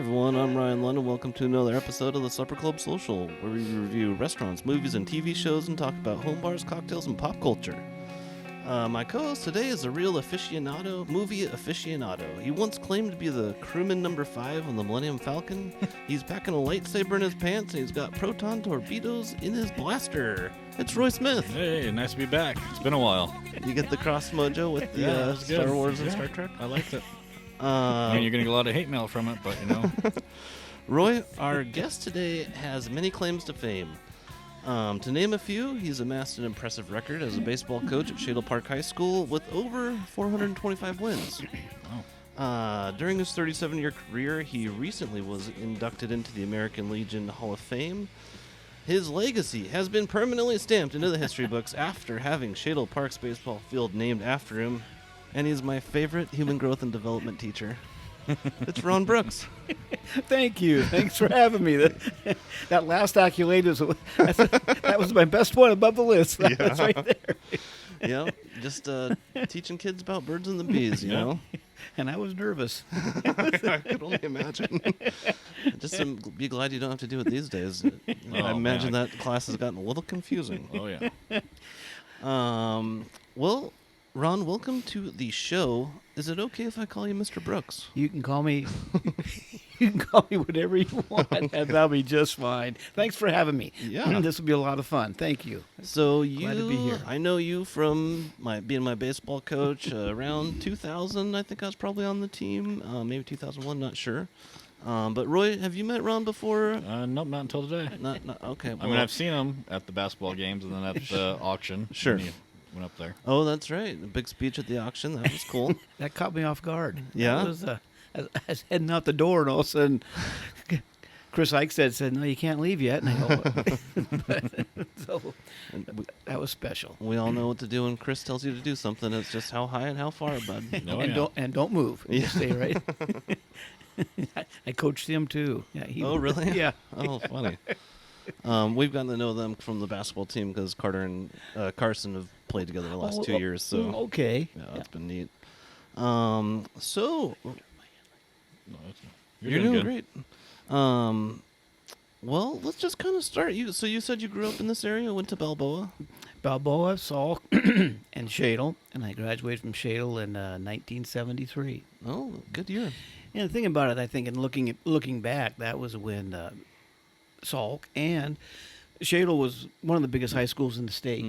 everyone, I'm Ryan London. Welcome to another episode of the Supper Club Social, where we review restaurants, movies, and TV shows and talk about home bars, cocktails, and pop culture. My co-host today is a real movie aficionado. He once claimed to be the crewman number 5 on the Millennium Falcon. He's packing a lightsaber in his pants, and he's got proton torpedoes in his blaster. It's Roy Smith. Hey, nice to be back. It's been a while. You get the cross mojo with the Star Wars and Star Trek? I liked it. I mean, you're going to get a lot of hate mail from it, but, you know. Roy, our guest today, has many claims to fame. To name a few, he's amassed an impressive record as a baseball coach at Shadle Park High School with over 425 wins. Wow. During his 37-year career, he recently was inducted into the American Legion Hall of Fame. His legacy has been permanently stamped into the history books after having Shadle Park's baseball field named after him. And he's my favorite human growth and development teacher. It's Ron Brooks. Thank you. Thanks for having me. That last accolade that was my best one above the list. That's right there. Yeah, just teaching kids about birds and the bees, you know? And I was nervous. I could only imagine. Just be glad you don't have to do it these days. I imagine that class has gotten a little confusing. Oh, yeah. Well, Ron, welcome to the show. Is it okay if I call you Mr. Brooks? You can call me. You can call me whatever you want, and that'll be just fine. Thanks for having me. Yeah, this will be a lot of fun. Thank you. So Glad to be here. I know you from being my baseball coach around 2000. I think I was probably on the team, maybe 2001, not sure. But Roy, have you met Ron before? Nope, not until today. Not okay. I mean, I've seen him at the basketball games and then at the auction. Sure. When he went up there. Oh, that's right. The big speech at the auction. That was cool. That caught me off guard. Yeah? That was, I was heading out the door, and all of a sudden, Chris Eichstead said, "No, you can't leave yet." And I go, so that was special. We all know what to do when Chris tells you to do something. It's just how high and how far, bud. Oh, Don't move. Yeah. Just stay right. I coached him too. Yeah. Oh, really? Yeah. Oh, funny. We've gotten to know them from the basketball team because Carter and Carson have played together the last 2 years. So okay. yeah, it's been neat. So No, you're doing good. great. Well, let's just kind of start. So you said you grew up in this area, went to Balboa. Balboa, Sauk, and Shadle, and I graduated from Shadle in 1973. Oh, good year. And the thing about it, I think, in looking back, that was when Sauk and Shadle was one of the biggest high schools in the state.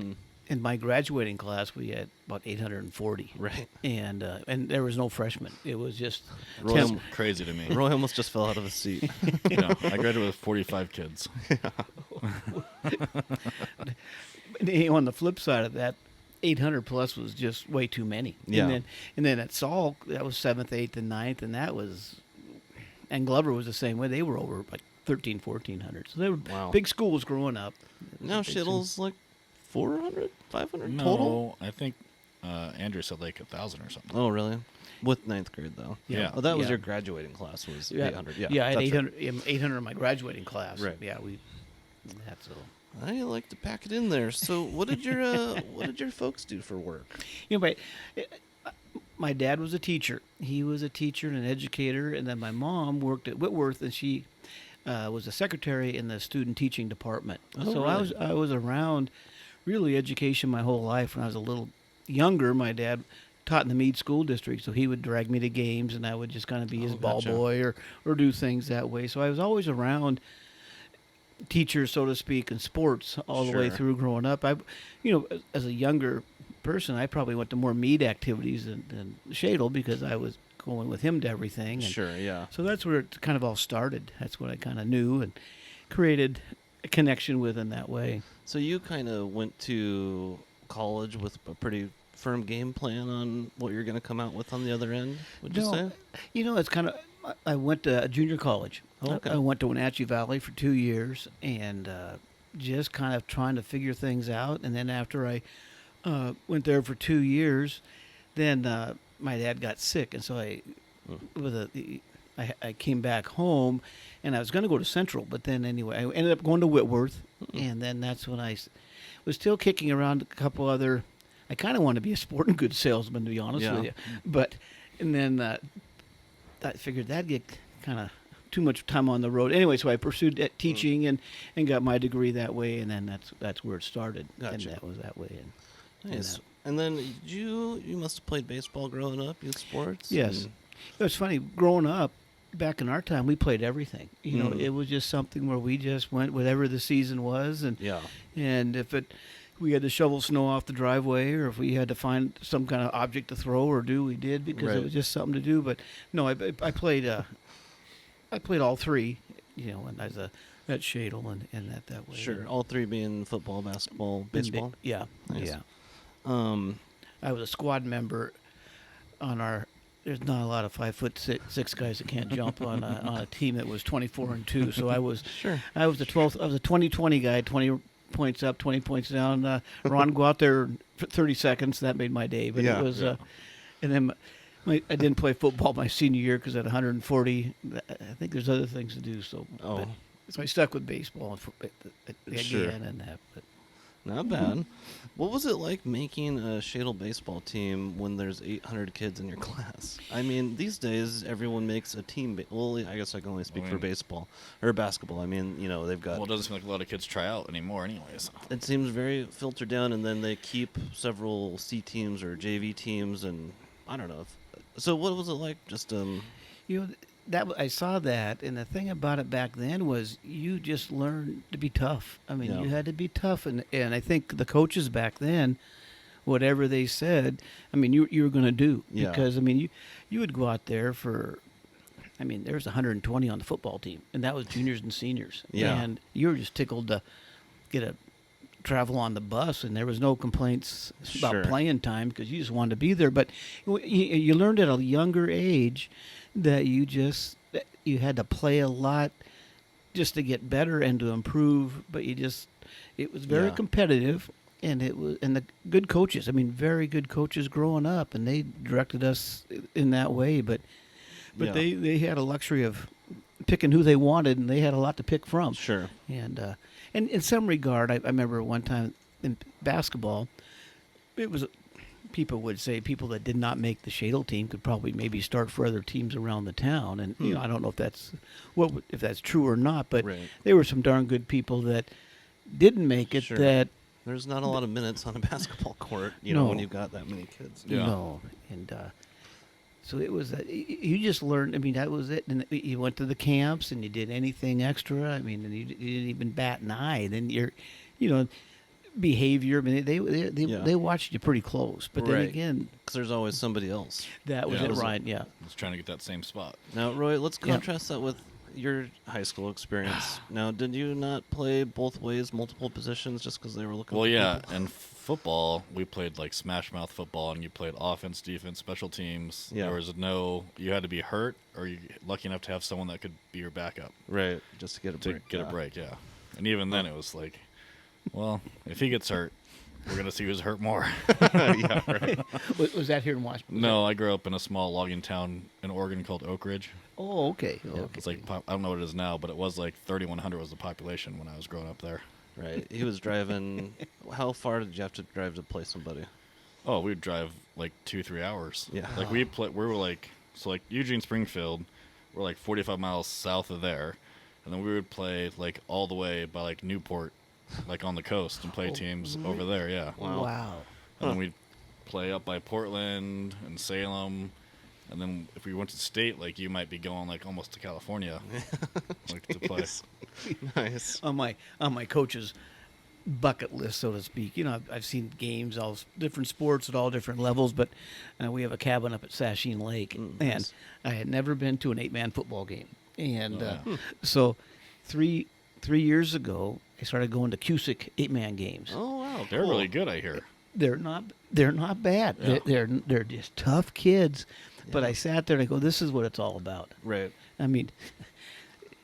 In my graduating class, we had about 840. Right. And there was no freshmen. It was just Roy's crazy to me. Roy almost just fell out of his seat. No, I graduated with 45 kids. On the flip side of that, 800 plus was just way too many. Yeah. And then at Sauk, that was 7th, 8th, and 9th, and Glover was the same way. They were over like 1,400. So they were big schools growing up. Now Shittle's like 400, 500 No, total? I think Andrew said like 1,000 or something. Oh, really? With 9th grade, though. Yeah. Oh, that was Yeah. your graduating class was Yeah. 800. Yeah, Yeah, I had that's 800, 800 in my graduating class. Right. Yeah, that's a I like to pack it in there. So, what did your folks do for work? but my dad was a teacher. He was a teacher and an educator, and then my mom worked at Whitworth, and she was a secretary in the student teaching department. Oh, so really? I was around really education my whole life. When I was a little younger, my dad taught in the Meade School District, so he would drag me to games, and I would just kind of be his ball gotcha. boy or do things that way. So I was always around teachers, so to speak, in sports all the way Sure. through growing up. As a younger person, I probably went to more Meade activities than Shadle because I was going with him to everything. And Sure, yeah. so that's where it kind of all started. That's what I kind of knew and created a connection with in that way. So you kind of went to college with a pretty firm game plan on what you're going to come out with on the other end, would you say? It's kind of. I went to a junior college. Oh, okay. I went to Wenatchee Valley for 2 years and just kind of trying to figure things out. And then after I went there for 2 years, then my dad got sick, and so I came back home, and I was going to go to Central, but then anyway, I ended up going to Whitworth, and then that's when I was still kicking around a couple other. I kind of want to be a sporting goods salesman, to be honest with you, and then I figured that'd get kind of too much time on the road. Anyway, so I pursued teaching and got my degree that way, and then that's where it started. Gotcha. And that was that way. And, Nice. And then you must have played baseball growing up, youth sports? Yes. And- It was funny, growing up, back in our time, we played everything. You know, it was just something where we just went whatever the season was. And if we had to shovel snow off the driveway, or if we had to find some kind of object to throw or do, we did, because it was just something to do. But no, I played all three, you know, and as at Shadle and that way. Sure. All three being football, basketball, baseball? Yeah. Nice. Yeah. I was a squad member on our. There's not a lot of 5'6" guys that can't jump on a team that was 24-2. So I was I was the 12th. I was a 20-20 guy. 20 points up, 20 points down. Ron, go out there for 30 seconds. That made my day. But it was. And then I didn't play football my senior year because at 140, I think there's other things to do. So so I stuck with baseball again and that. But. Not bad. What was it like making a Shadle baseball team when there's 800 kids in your class? I mean, these days everyone makes a team. Well, I guess I can only speak for baseball or basketball. I mean, you know, they've got. Well, it doesn't seem like a lot of kids try out anymore, anyways. It seems very filtered down, and then they keep several C teams or JV teams, and I don't know. So, what was it like? Just You know, I saw that, and the thing about it back then was you just learned to be tough. I mean, you had to be tough, and I think the coaches back then, whatever they said, I mean, you were going to do, because I mean, you would go out there for, I mean, there was 120 on the football team, and that was juniors and seniors, and you were just tickled to get a travel on the bus, and there was no complaints about playing time because you just wanted to be there. But you learned at a younger age that you had to play a lot just to get better and to improve, but it was very competitive, and the good coaches, I mean, very good coaches growing up, and they directed us in that way, but they had a luxury of picking who they wanted, and they had a lot to pick from. Sure. And in some regard, I remember one time in basketball, it was people would say people that did not make the Shadle team could probably maybe start for other teams around the town, and you know, I don't know if that's true or not, but there were some darn good people that didn't make it. That there's not a lot of minutes on a basketball court, you know, when you've got that many kids. No, and so it was. You just learned. I mean, that was it. And you went to the camps, and you did anything extra. I mean, and you didn't even bat an eye. Then behavior. I mean, they watched you pretty close. But then again, because there's always somebody else. That was it, right? Yeah. Just trying to get that same spot. Now, Roy, let's contrast that with your high school experience. Now, did you not play both ways, multiple positions, just because they were looking? Well, for yeah, people? and football, we played like smash mouth football, and you played offense, defense, special teams. Yeah. There was you had to be hurt, or you lucky enough to have someone that could be your backup. Right, just to get a break. A break, yeah. And even then, it was like, well, if he gets hurt, we're gonna see who's hurt more. Yeah, right. Was that here in Washington? No, I grew up in a small logging town in Oregon called Oak Ridge. Oh, okay. Yeah, it's like, I don't know what it is now, but it was like 3,100 was the population when I was growing up there. Right. He was driving. How far did you have to drive to play somebody? Oh, we'd drive like 2-3 hours. Yeah. Like we were like, so like Eugene, Springfield, we're like 45 miles south of there, and then we would play like all the way by like Newport, like on the coast, and play teams over there. Yeah. Wow. And then we'd play up by Portland and Salem. And then if we went to state, like you might be going like almost to California, like to play. Nice. On my coach's bucket list, so to speak. You know, I've seen games, all different sports at all different levels, but we have a cabin up at Sasheen Lake, and I had never been to an 8-man football game. And so 3 years ago, I started going to Cusick 8-man games. Oh wow, They're really good, I hear. They're not bad. Yeah. They're just tough kids. But I sat there and I go, this is what it's all about. Right. I mean,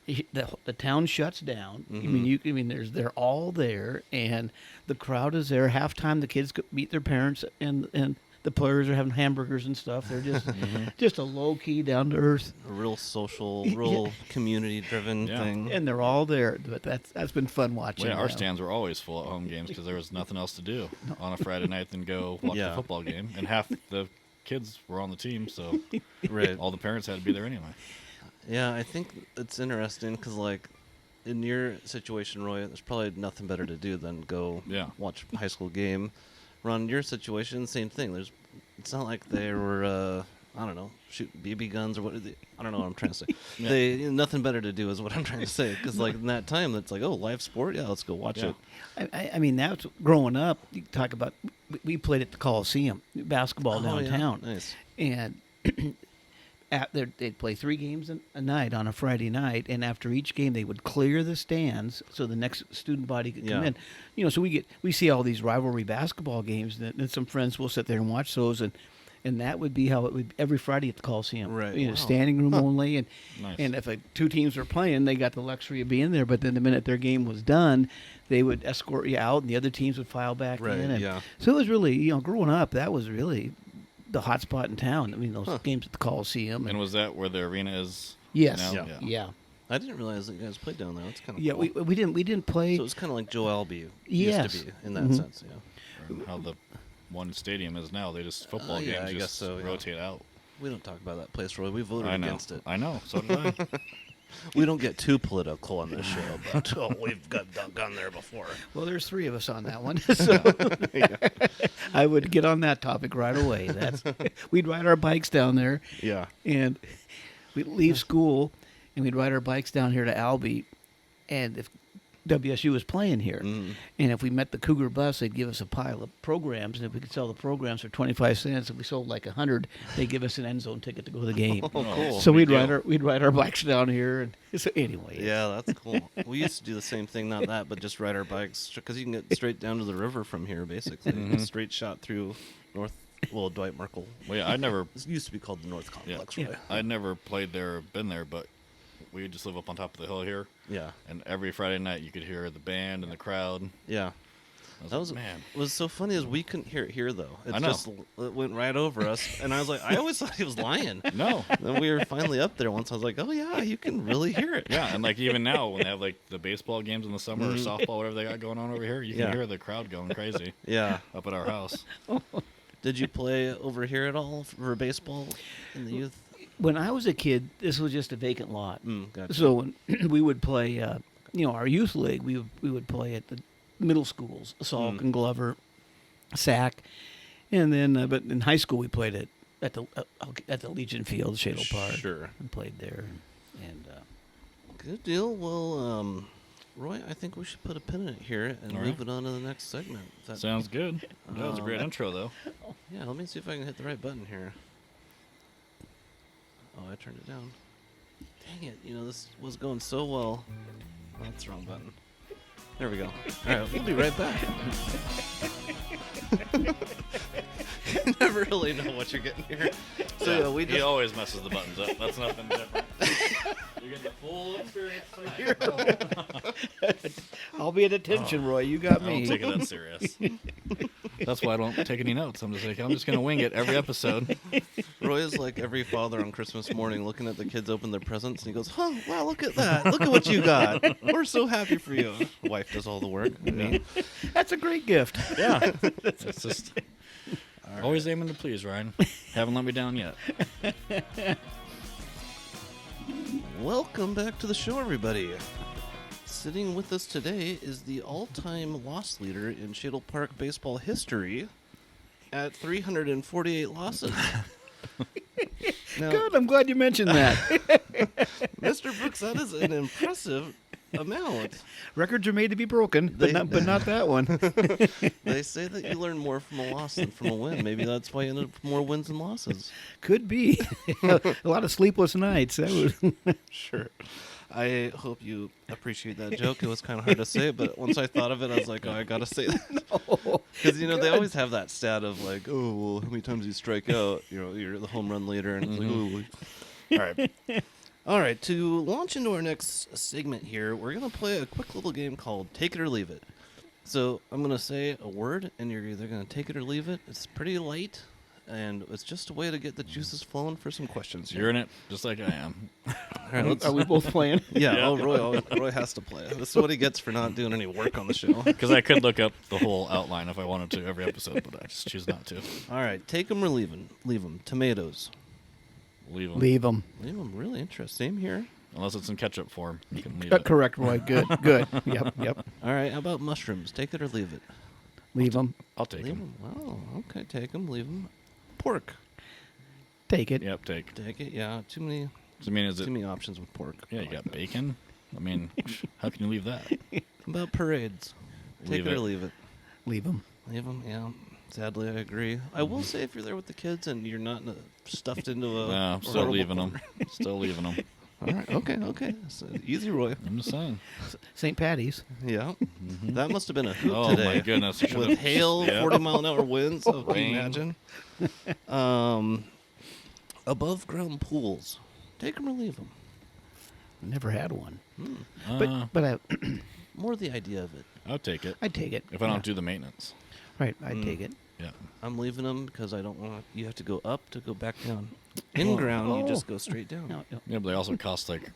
the town shuts down. I mean, they're all there, and the crowd is there. Halftime, the kids meet their parents, and the players are having hamburgers and stuff. They're just just a low key, down to earth, A real social, real community driven thing. and they're all there. But that's been fun watching. Well, yeah, our stands were always full at home games because there was nothing else to do on a Friday night than go watch the football game, and half the kids were on the team, so Right. all the parents had to be there anyway. Yeah, I think it's interesting because, like, in your situation, Roy, there's probably nothing better to do than go watch a high school game. Ron, your situation, same thing. It's not like they were, I don't know, shooting BB guns or what. I don't know what I'm trying to say. Yeah. Nothing better to do is what I'm trying to say. Because, like, in that time, it's like, oh, live sport? Yeah, let's go watch it. I mean, that's growing up. You talk about we played at the Coliseum basketball downtown, Yeah. Nice. and they'd play 3 games a night on a Friday night, and after each game they would clear the stands so the next student body could come in. You know, so we see all these rivalry basketball games, and some friends will sit there and watch those, and that would be how it would every Friday at the Coliseum. Right. You know, standing room only, and Nice. and if 2 teams were playing, they got the luxury of being there. But then the minute their game was done, they would escort you out, and the other teams would file back Right, in. And yeah. so it was really, you know, growing up, that was really the hot spot in town. I mean, those games at the Coliseum. And was that where the arena is? Yes. Now? Yeah. I didn't realize that you guys played down there. That's kind of Yeah, cool. we didn't play. So it was kind of like Joe Albi Yes. used to be in that sense, yeah. Or how the one stadium is now. They just football Yeah, games I just guess so, yeah. rotate out. We don't talk about that place, Roy. We voted I know. against it. I know. So did I. We don't get too political on this show, but we've gone there before. Well, there's 3 of us on that one, so I would get on that topic right away. We'd ride our bikes down there, Yeah. and we'd leave school, and we'd ride our bikes down here to Albee, and if WSU was playing here, and if we met the Cougar bus, they'd give us a pile of programs, and if we could sell the programs for 25 cents, if we sold like 100, they'd give us an end zone ticket to go to the game. Oh, cool. So Big we'd ride our bikes down here, and so anyway. Yeah, that's cool. We used to do the same thing, not that, but just ride our bikes, because you can get straight down to the river from here, basically. Straight shot through Dwight Merkel. Well, yeah, I never. This used to be called the North Complex, right? I never played there or been there, but we just live up on top of the hill here. Yeah. And every Friday night you could hear the band and the crowd. Yeah. That was man. What was so funny is we couldn't hear it here though. It I know. just it went right over us, and I was like, I always thought he was lying. No. Then we were finally up there once. I was like, oh yeah, you can really hear it. Yeah, and like even now when they have like the baseball games in the summer or softball, whatever they got going on over here, you can hear the crowd going crazy Yeah. up at our house. Did you play over here at all for baseball in the youth? When I was a kid, this was just a vacant lot. Gotcha. So when we would play, our youth league, we would play at the middle schools, Salk and Glover, Sac, and then but in high school we played at the Legion Field, Shadle Park. Sure. And played there, and Good deal. Well, Roy, I think we should put a pin in it here and All move right. it on to the next segment. Sounds good. That was a great intro though. Yeah, let me see if I can hit the right button here. Oh, I turned it down. Dang it. This was going so well. Oh, that's the wrong button. There we go. All right, we'll be right back. You never really know what you're getting here. So, yeah, we he just... always messes the buttons up. That's nothing different. You're getting the full experience tonight. I'll be at attention, Roy. You got I me. don't take it that serious. That's why I don't take any notes. I'm just going to wing it every episode. Roy is like every father on Christmas morning looking at the kids open their presents, and he goes, "Huh, wow, look at that. Look at what you got. We're so happy for you." Wife does all the work. Yeah. That's a great gift. Yeah. It's just always aiming to please, Ryan. Haven't let me down yet. Welcome back to the show, everybody. Sitting with us today is the all-time loss leader in Shadle Park baseball history at 348 losses. Now, Good. I'm glad you mentioned that. Mr. Brooks, that is an impressive amount. Records are made to be broken, but They- not that one. They say that you learn more from a loss than from a win. Maybe that's why you ended up with more wins than losses. Could be. A lot of sleepless nights. That was. Sure. I hope you appreciate that joke. It was kind of hard to say, but once I thought of it, I was like, oh, I got to say that. Because, they always have that stat of like, oh, well, how many times you strike out? You're the home run leader. And it's like, oh. All right. All right. To launch into our next segment here, we're going to play a quick little game called Take It or Leave It. So I'm going to say a word, and you're either going to take it or leave it. It's pretty light, and it's just a way to get the juices flowing for some questions here. You're in it just like I am. All right, let's... Are we both playing? Yeah, Yeah. Roy has to play. This is what he gets for not doing any work on the show. Because I could look up the whole outline if I wanted to every episode, but I just choose not to. All right, take them or leave them. Leave them. Tomatoes. Leave them. Leave them. Leave them. Really interesting. Same here. Unless it's in ketchup form, you can leave it. Correct, Roy. Good. Good. Yep. All right. How about mushrooms? Take it or leave it. Leave them. I'll take Leave them. them. Well, okay. Take them. Leave them. Pork. Take it. Yep, take. Take it. Yeah. Too many. So, I mean, is Too it? many options with pork. Yeah, you got bacon. I mean, how can you leave that? How about parades? Take Leave it or it. leave it. Leave them. Leave them. Yeah. Sadly, I agree. I will say, if you're there with the kids and you're not stuffed into a No, still horrible leaving corner. them. Still leaving them. All right. Okay. So, easy, Roy. I'm just saying. St. Patty's. Yeah. That must have been a hoot Oh today. my goodness! I should've- With hail, Yep. 40-mile-an-hour winds. Oh, can you Rain. imagine? Above ground pools. Take them or leave them. Never had one. Uh, But I, More the idea of it. I'll take it I'd take it. if I don't Yeah. do the maintenance. Right, I'd take it. Yeah. I'm leaving them because I don't want you have to go up to go back down. In ground, you just go straight down. No. Yeah, but they also cost like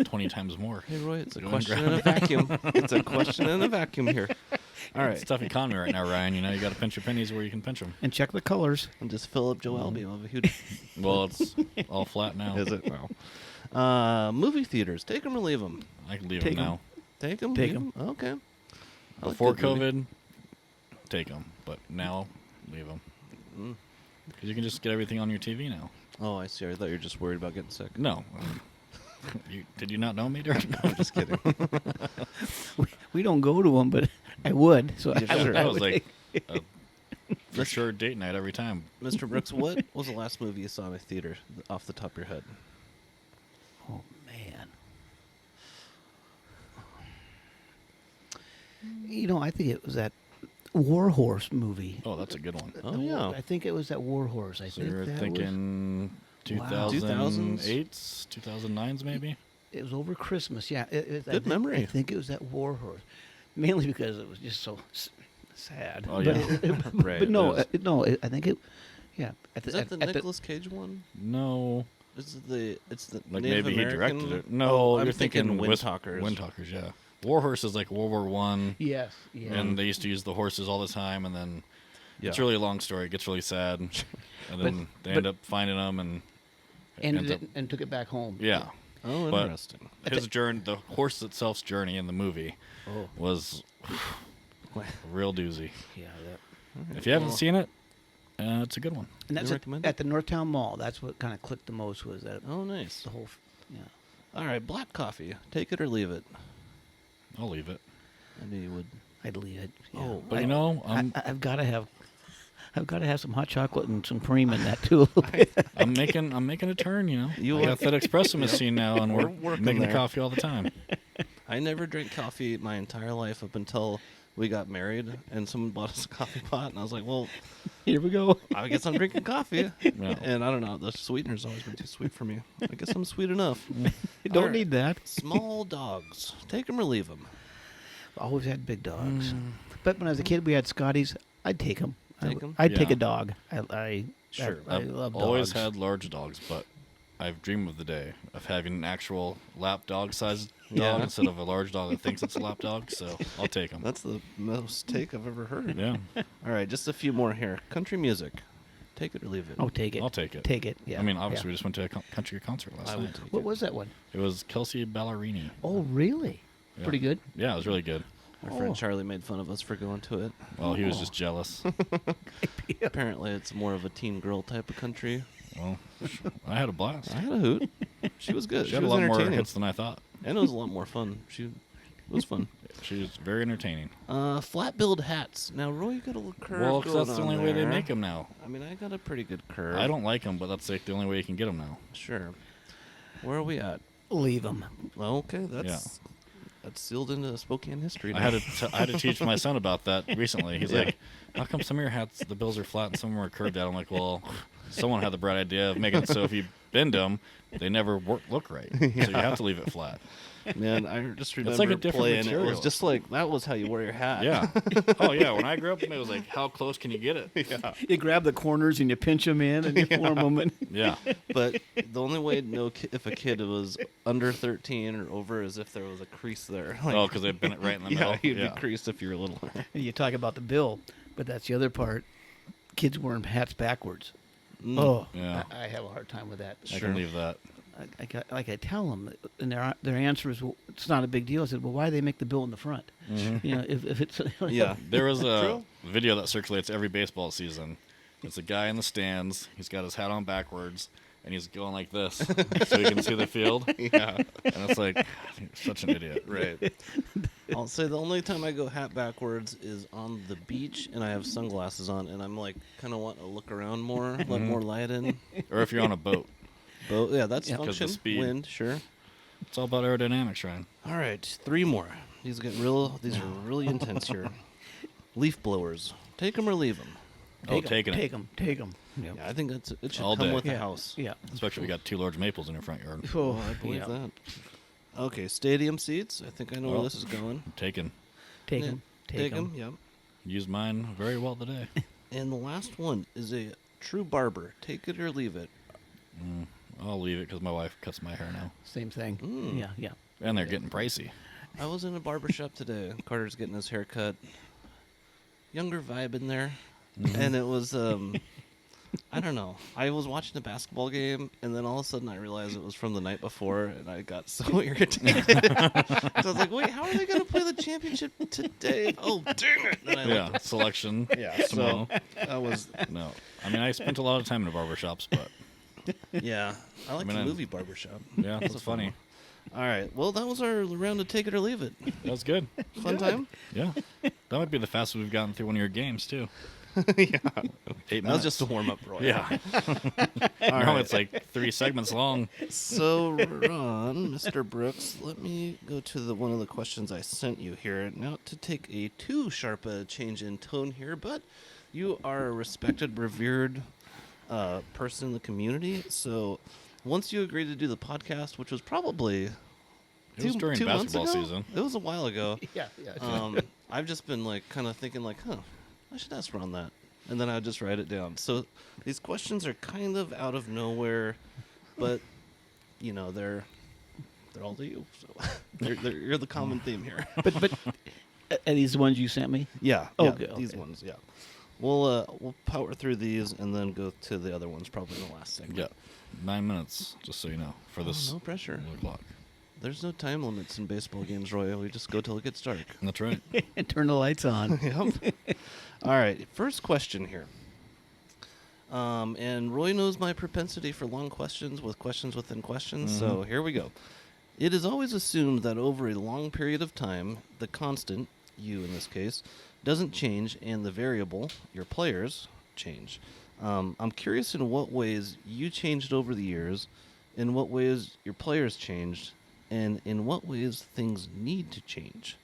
20 times more. Hey, Roy, it's a Go in question ground. in a vacuum. It's a question in a vacuum here. All right. It's a tough economy right now, Ryan. You know, you got to pinch your pennies where you can pinch them. And check the colors. And just fill up Joe Albion with a huge. Well, it's all flat now. Is it? Wow. Movie theaters. Take them or leave them. I can leave Take them 'em. now. Take them. Take 'em. Okay. I like Before good movie. COVID, take them. But now, leave them. Mm. Because you can just get everything on your TV now. Oh, I see. I thought you were just worried about getting sick. No. Did you not know me, Derek? No, I'm just kidding. We don't go to them, but I would. So Yeah, I sure. would, That I was would like take- a for sure date night every time. Mr. Brooks, what was the last movie you saw in a theater off the top of your head? Oh man. You know, I think it was that War Horse movie. Oh, that's a good one. Oh, yeah. I think it was that War Horse. I So think you're that thinking Wow. 2008s, 2009s maybe? it was over Christmas. Yeah, Good memory. I think it was that War Horse, mainly because it was just so sad. Oh, But yeah. Right, but no, it no, I think it. Yeah, Is that the Nicolas Cage one? No. It's the Like Native maybe American? he directed it. No, Oh, I'm you're thinking Wind Talkers. Wind Talkers, yeah. War Horse is like World War One, Yes, yeah. and they used to use the horses all the time, and then it's Yeah. really a long story. It gets really sad, and then they end up finding them, and it Ended ends it and took it back home. yeah. Oh, But- interesting. His journey, the horse itself's journey in the movie, Oh, was a real doozy. yeah. If you haven't seen it, it's a good one. And that's You at, recommend at the Northtown Mall. That's what kind of clicked the most was that Oh, nice. the whole. Yeah. All right, black coffee. Take it or leave it. I'll leave it. I knew you would. I'd leave it. Yeah. Oh, But you know, I've got to have. I've got to have some hot chocolate and some cream in that too. A little bit. I'm making a turn. You know, You I got are- that espresso machine now, and We're we're working making there. coffee all the time. I never drank coffee my entire life up until we got married, and someone bought us a coffee pot, and I was like, well, Here we go. I guess I'm drinking coffee. Yeah. And I don't know, the sweetener's always been too sweet for me. I guess I'm sweet enough. You don't All right. need that. Small dogs. Take them or leave them. Always had big dogs. But when I was a kid, we had Scotties. I'd take them. Take 'em? I'd take Yeah. a dog. I Sure. I I've love always dogs. had large dogs, but I've dreamed of the day of having an actual lap dog sized dog Yeah. instead of a large dog that thinks it's a lap dog. So I'll take them. That's the most take I've ever heard. Yeah, All right, just a few more here. Country music. Take it or leave it. Oh, take it. I'll take it. Take it. Yeah. I mean, obviously, yeah. we just went to a country concert last I would night. take What it. was that one? It was Kelsey Ballerini. Oh, really? Yeah. Pretty good. Yeah, it was really good. Our friend Oh. Charlie made fun of us for going to it. Well, he was Oh. just jealous. Apparently, it's more of a teen girl type of country. Well, I had a blast. I had a hoot. She was good. She She had a was lot more entertaining. hits than I thought. And it was a lot more fun. It was fun. She was very entertaining. Flat billed hats. Now, Roy, you got a little curve. Well, 'cause going that's the on only way they there. make them now. I mean, I got a pretty good curve. I don't like them, but that's like the only way you can get them now. Sure. Where are we at? Leave them. Well, okay, that's sealed into Spokane history. I now. had to teach my son about that recently. He's Yeah. like, "How come some of your hats, the bills are flat, and some of them are curved out?" I'm like, "Well, someone had the bright idea of making it so if you bend them, they never look right. So you have to leave it flat." Man, I just remember like a different playing. It material. was just like that was how you wear your hat. Yeah. Oh yeah. When I grew up, it was like, "How close can you get it?" You grab the corners and you pinch them in and you form them. And Yeah. But the only way to know if a kid was under 13 or over is if there was a crease there. Like, Oh, because they bent it right in the middle. yeah, you'd be creased if you were little. you talk about the bill, but that's the other part. Kids wearing hats backwards. Oh, Yeah. I have a hard time with that. I can leave that. I tell them, and their answer is, well, it's not a big deal. I said, well, why do they make the bill in the front? You know, if it's Yeah. There was a True. video that circulates every baseball season. It's a guy in the stands. He's got his hat on backwards, and he's going like this so he can see the field. Yeah. And it's like, God, you're such an idiot. Right. I'll say the only time I go hat backwards is on the beach and I have sunglasses on and I'm like kind of wanting to look around more, let more light in. Or if you're on a boat. Boat, yeah, that's Yeah. 'Cause function. the speed. Wind, sure. It's all about aerodynamics, Ryan. All right, 3 more. These are really intense here. Leaf blowers. Take them or leave them. Taking it. Take them. Yeah, I think it should All come day. with the Yeah. house. Yeah. Especially if you got 2 large maples in your front yard. Oh, I believe yeah. that. Okay, stadium seats. I think I know where Oh. this is going. Taken. Take Yeah, them. Take them. Yep. Used mine very well today. And the last one is a true barber. Take it or leave it. I'll leave it because my wife cuts my hair now. Same thing. Mm. Yeah. And they're getting pricey. I was in a barber shop today. Carter's getting his hair cut. Younger vibe in there. And it was, I don't know. I was watching a basketball game, and then all of a sudden I realized it was from the night before, and I got so irritated. So I was like, wait, how are they going to play the championship today? Oh, dang it. And I Yeah, looked- selection. Yeah, so tomorrow. that was, No. I mean, I spent a lot of time in the barber shops, but yeah. I like mean, the I- movie barbershop. yeah, That's that's a fun funny. All right. Well, that was our round of take it or leave it. That was good. Fun time? Yeah. That might be the fastest we've gotten through one of your games, too. Yeah. 8 That was minutes. just a warm up, Roy. Yeah. All No, right. it's like 3 segments long. So, Ron, Mr. Brooks, let me go to one of the questions I sent you here. Not to take a too sharp a change in tone here, but you are a respected, revered person in the community. So, once you agreed to do the podcast, which was probably It was during 2 months basketball ago? season. It was a while ago. Yeah. I've just been like kind of thinking like, I should ask Ron that, and then I would just write it down. So these questions are kind of out of nowhere, but you know they're all to you. So you're the common theme here. But are these the ones you sent me? Yeah. Oh, yeah, good, these okay. ones. Yeah. We'll power through these and then go to the other ones probably in the last segment. Yeah. 9 minutes, just so you know, for this No pressure. clock. There's no time limits in baseball games, Roy. We just go till it gets dark. That's right. And turn the lights on. Yep. All right. First question here. And Roy knows my propensity for long questions within questions. So here we go. It is always assumed that over a long period of time, the constant, you in this case, doesn't change and the variable, your players, change. I'm curious in what ways you changed over the years, in what ways your players changed, and in what ways things need to change.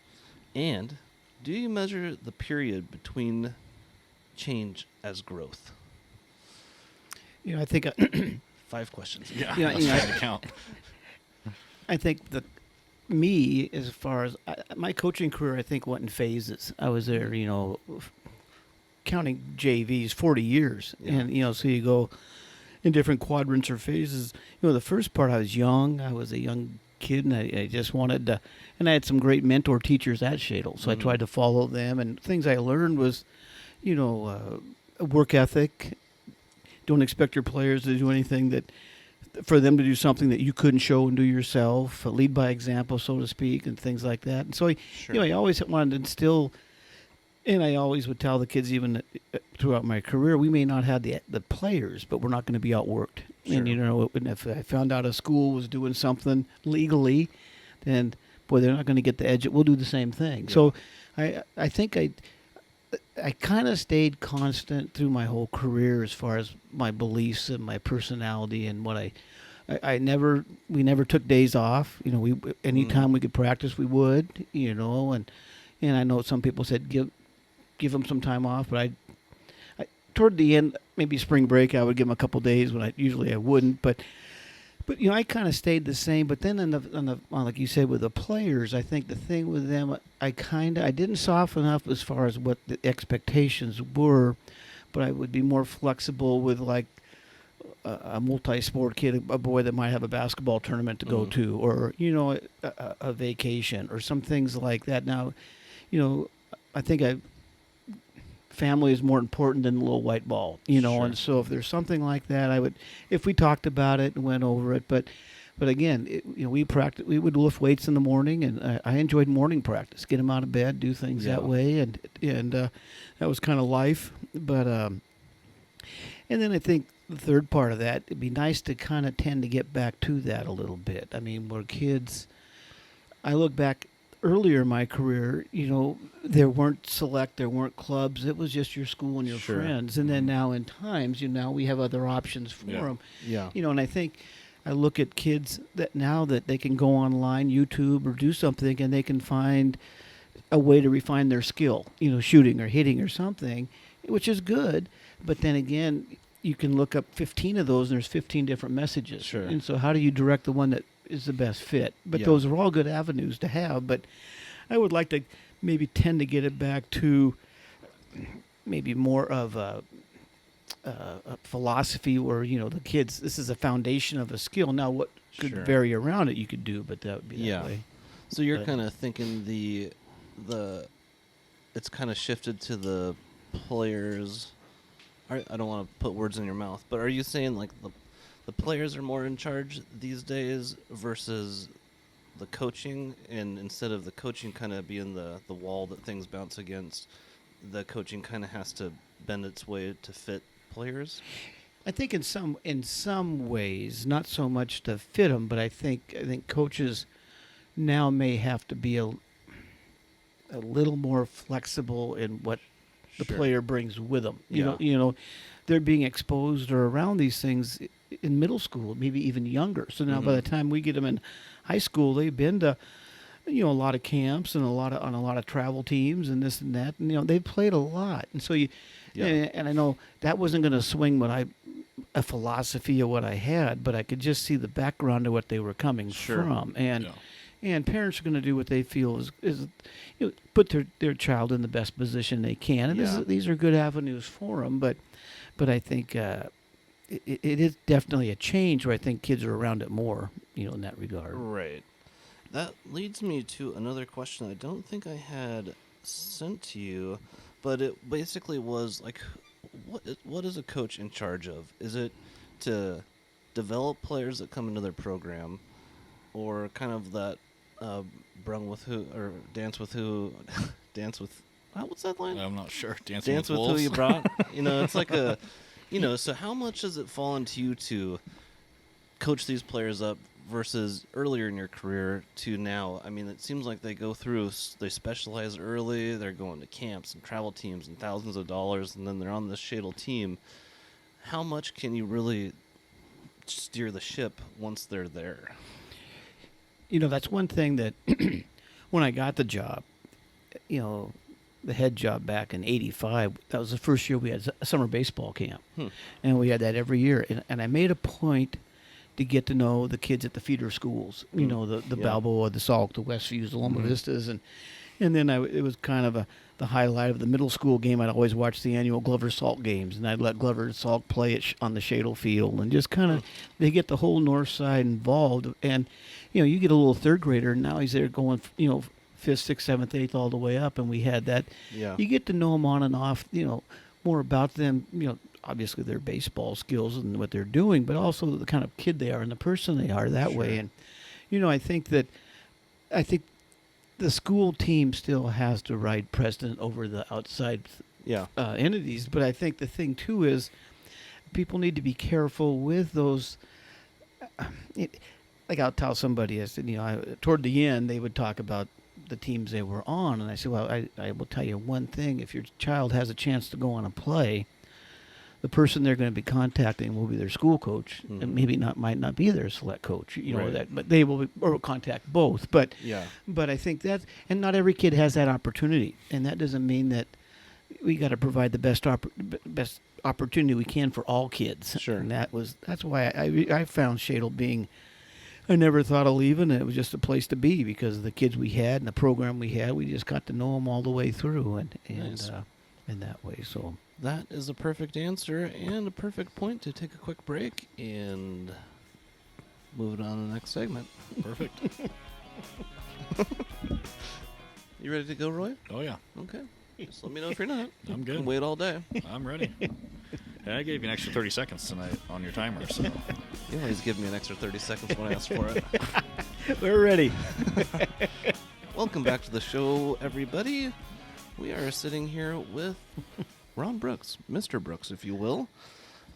And do you measure the period between change as growth? You know, I think 5 questions. Yeah. Yeah, Let's you know, try to count. I think me, as far as my coaching career, I think went in phases. I was there, you know, counting JVs, 40 years, Yeah. and so you go in different quadrants or phases. The first part, I was young. I was a young kid, and I just wanted to. And I had some great mentor teachers at Shadle, so I tried to follow them. And things I learned was, work ethic. Don't expect your players to do anything for them to do something that you couldn't show and do yourself. Lead by example, so to speak, and things like that. And so, I always wanted to instill, and I always would tell the kids, even throughout my career, we may not have the players, but we're not going to be outworked. Sure. And if I found out a school was doing something legally, then boy, they're not going to get the edge. We'll do the same thing. Yeah. So, I think I kind of stayed constant through my whole career as far as my beliefs and my personality and what we never took days off. Anytime we could practice, we would, and I know some people said give them some time off, but I toward the end, maybe spring break, I would give them a couple days when I wouldn't, but I kind of stayed the same. But then like you said, with the players, I think the thing with them, I didn't soften up as far as what the expectations were, but I would be more flexible with like a multi-sport kid, a boy that might have a basketball tournament to go to, or a vacation or some things like that. Now, I think family is more important than the little white ball, Sure. And so if there's something like that, if we talked about it and went over it, but again, we would lift weights in the morning, and I enjoyed morning practice, get them out of bed, do things that way, and that was kind of life. But and then I think the third part of that, it'd be nice to kind of tend to get back to that a little bit. I mean, we're kids. I look back earlier in my career, there weren't clubs. It was just your school and your Sure. friends. And then now in times, now we have other options for them. Yeah. And I think I look at kids that now that they can go online, YouTube, or do something, and they can find a way to refine their skill, shooting or hitting or something, which is good. But then again, you can look up 15 of those, and there's 15 different messages. Sure. And so how do you direct the one that is the best fit? But those are all good avenues to have. But I would like to maybe tend to get it back to maybe more of a philosophy where, the kids, this is a foundation of a skill. Now, what could Sure. vary around it, you could do, but that would be that way. So you're But- kind of thinking the it's kind of shifted to the players. I don't want to put words in your mouth, but are you saying like the players are more in charge these days versus the coaching, and instead of the coaching kind of being the wall that things bounce against, the coaching kind of has to bend its way to fit players? I think in some ways, not so much to fit them, but I think coaches now may have to be a little more flexible in what the Sure. player brings with them. Yeah. They're being exposed or around these things in middle school, maybe even younger. So now by the time we get them in high school, they've been to a lot of camps and on a lot of travel teams and this and that. And they've played a lot, and so and I know that wasn't going to swing a philosophy of what I had, but I could just see the background of what they were coming Sure. from, and parents are going to do what they feel is put their child in the best position they can, and these are good avenues for them. But I think it is definitely a change where I think kids are around it more, in that regard. Right. That leads me to another question I don't think I had sent to you, but it basically was like, what is a coach in charge of? Is it to develop players that come into their program, or kind of that brung with who or dance with who, dance with what's that line? I'm not sure. Dancing Dance with with who wolves. you brought. It's like a, so how much does it fall into you to coach these players up versus earlier in your career to now? I mean, it seems like they go through, they specialize early, they're going to camps and travel teams and thousands of dollars, and then they're on this Shadle team. How much can you really steer the ship once they're there? That's one thing that when I got the job, the head job back in '85, that was the first year we had a summer baseball camp. And we had that every year. And I made a point to get to know the kids at the feeder schools, the Balboa, the Salk, the Westviews, the Loma Vistas. And then it was kind of the highlight of the middle school game. I'd always watch the annual Glover-Salk games, and I'd let Glover-Salk play on the Shadle field. And just kind of, they get the whole north side involved. And, you get a little third grader, and now he's there going, 5th, 6th, 7th, 8th, all the way up. And we had that. Yeah. You get to know them on and off, more about them, obviously their baseball skills and what they're doing, but also the kind of kid they are and the person they are that way. And, I think the school team still has to ride precedent over the outside entities. But I think the thing, too, is people need to be careful with those. Like I'll tell somebody, I said, toward the end, they would talk about the teams they were on. And I said, well, I will tell you one thing. If your child has a chance to go on a play, the person they're going to be contacting will be their school coach, and maybe might not be their select coach, but they will or contact both. But I think that, and not every kid has that opportunity, and that doesn't mean that we got to provide the best opportunity we can for all kids. Sure. And that's why I found Shadle being. I never thought of leaving. It was just a place to be because of the kids we had and the program we had. We just got to know them all the way through, and Nice. in that way. So. That is a perfect answer and a perfect point to take a quick break and move it on to the next segment. Perfect. You ready to go, Roy? Oh, yeah. Okay. Just let me know if you're not. I'm I good. can wait all day. I'm ready. And I gave you an extra 30 seconds tonight on your timer, so You always give me an extra 30 seconds when I ask for it. We're ready. Welcome back to the show, everybody. We are sitting here with Ron Brooks, Mr. Brooks, if you will.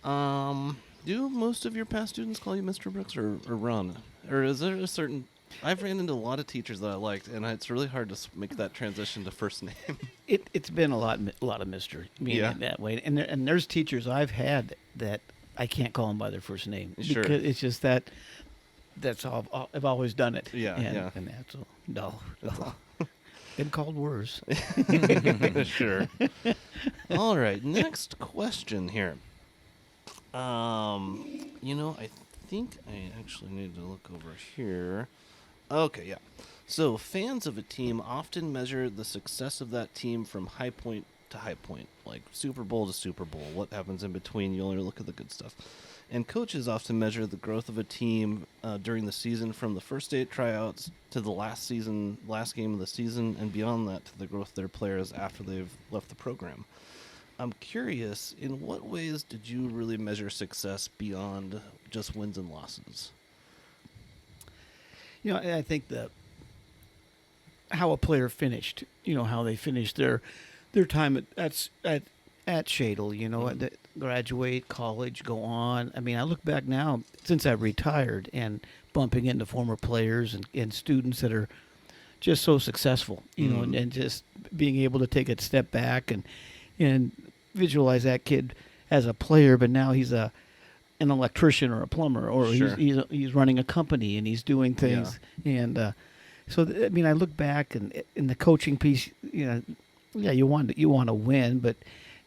Do most of your past students call you Mr. Brooks or Ron? Or is there a certain... I've ran into a lot of teachers that I liked, and it's really hard to make that transition to first name. It's been a lot of mystery, that way. And there's teachers I've had that I can't call them by their first name. Sure. Because it's just that's how I've always done it. Yeah, yeah. And that's all. Been called worse. Sure. All right, next question here. I think I actually need to look over here. Okay, yeah. So, fans of a team often measure the success of that team from high point to high point, like Super Bowl to Super Bowl. What happens in between, you only look at the good stuff. And coaches often measure the growth of a team during the season from the first day at tryouts to the last game of the season, and beyond that to the growth of their players after they've left the program. I'm curious, in what ways did you really measure success beyond just wins and losses? I think how a player finished, how they finished their time at Shadle, that graduate, college, go on. I mean, I look back now, since I've retired, and bumping into former players and students that are just so successful, and just being able to take a step back and visualize that kid as a player, but now he's an electrician or a plumber, or Sure. he's running a company and he's doing things. Yeah. And I look back and in the coaching piece, you want to win, but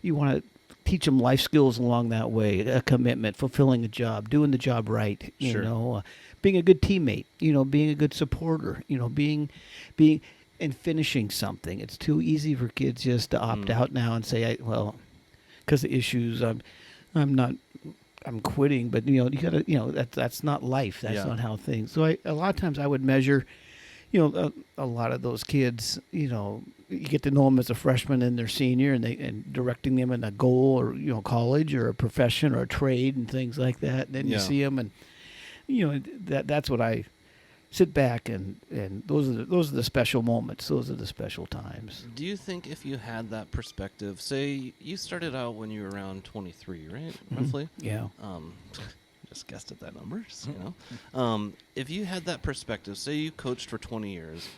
you want to teach them life skills along that way, a commitment, fulfilling a job, doing the job right, Sure. Being a good teammate, being a good supporter, being and finishing something. It's too easy for kids just to opt out now and say, because of issues, I'm quitting. But you gotta, that's not life. That's not how things. So a lot of times I would measure, a lot of those kids, you get to know them as a freshman and their senior, and directing them in a goal or college or a profession or a trade and things like that. And then you see them, and that's what I sit back and those are the special moments. Those are the special times. Do you think if you had that perspective, say you started out when you were around 23, right? Roughly? Yeah. Just guessed at that number, if you had that perspective, say you coached for 20 years,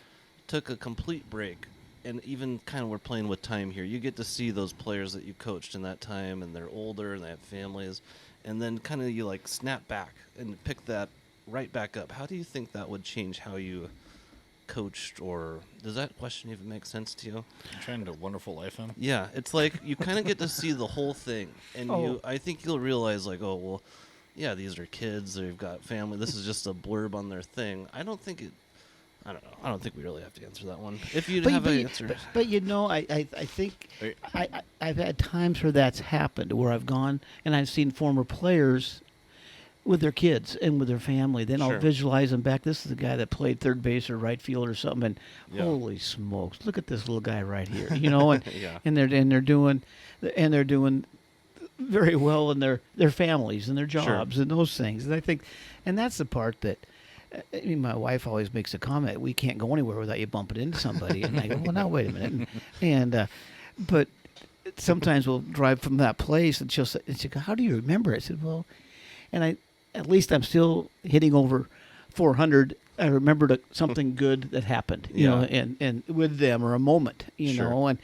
took a complete break, and even kind of we're playing with time here, you get to see those players that you coached in that time, and they're older and they have families, and then kind of you like snap back and pick that right back up. How do you think that would change how you coached, or does that question even make sense to you? I'm trying to wonderful life him. Yeah, it's like you kind of get to see the whole thing, and I think you'll realize like, oh well, yeah, these are kids, they've got family. This is just a blurb on their thing. I don't think we really have to answer that one. If you have an answer. But I think I've had times where that's happened, where I've gone and I've seen former players with their kids and with their family. Then Sure. I'll visualize them back. This is the guy that played third base or right field or something. And holy smokes, look at this little guy right here. And Yeah. and they're doing very well in their families and their jobs and those things. And I think, and that's the part that. I mean, my wife always makes a comment, we can't go anywhere without you bumping into somebody. And I go, well, now, wait a minute. But sometimes we'll drive from that place, and she'll go, how do you remember it? I said, well, at least I'm still hitting over 400. I remembered something good that happened, and with them, or a moment, know.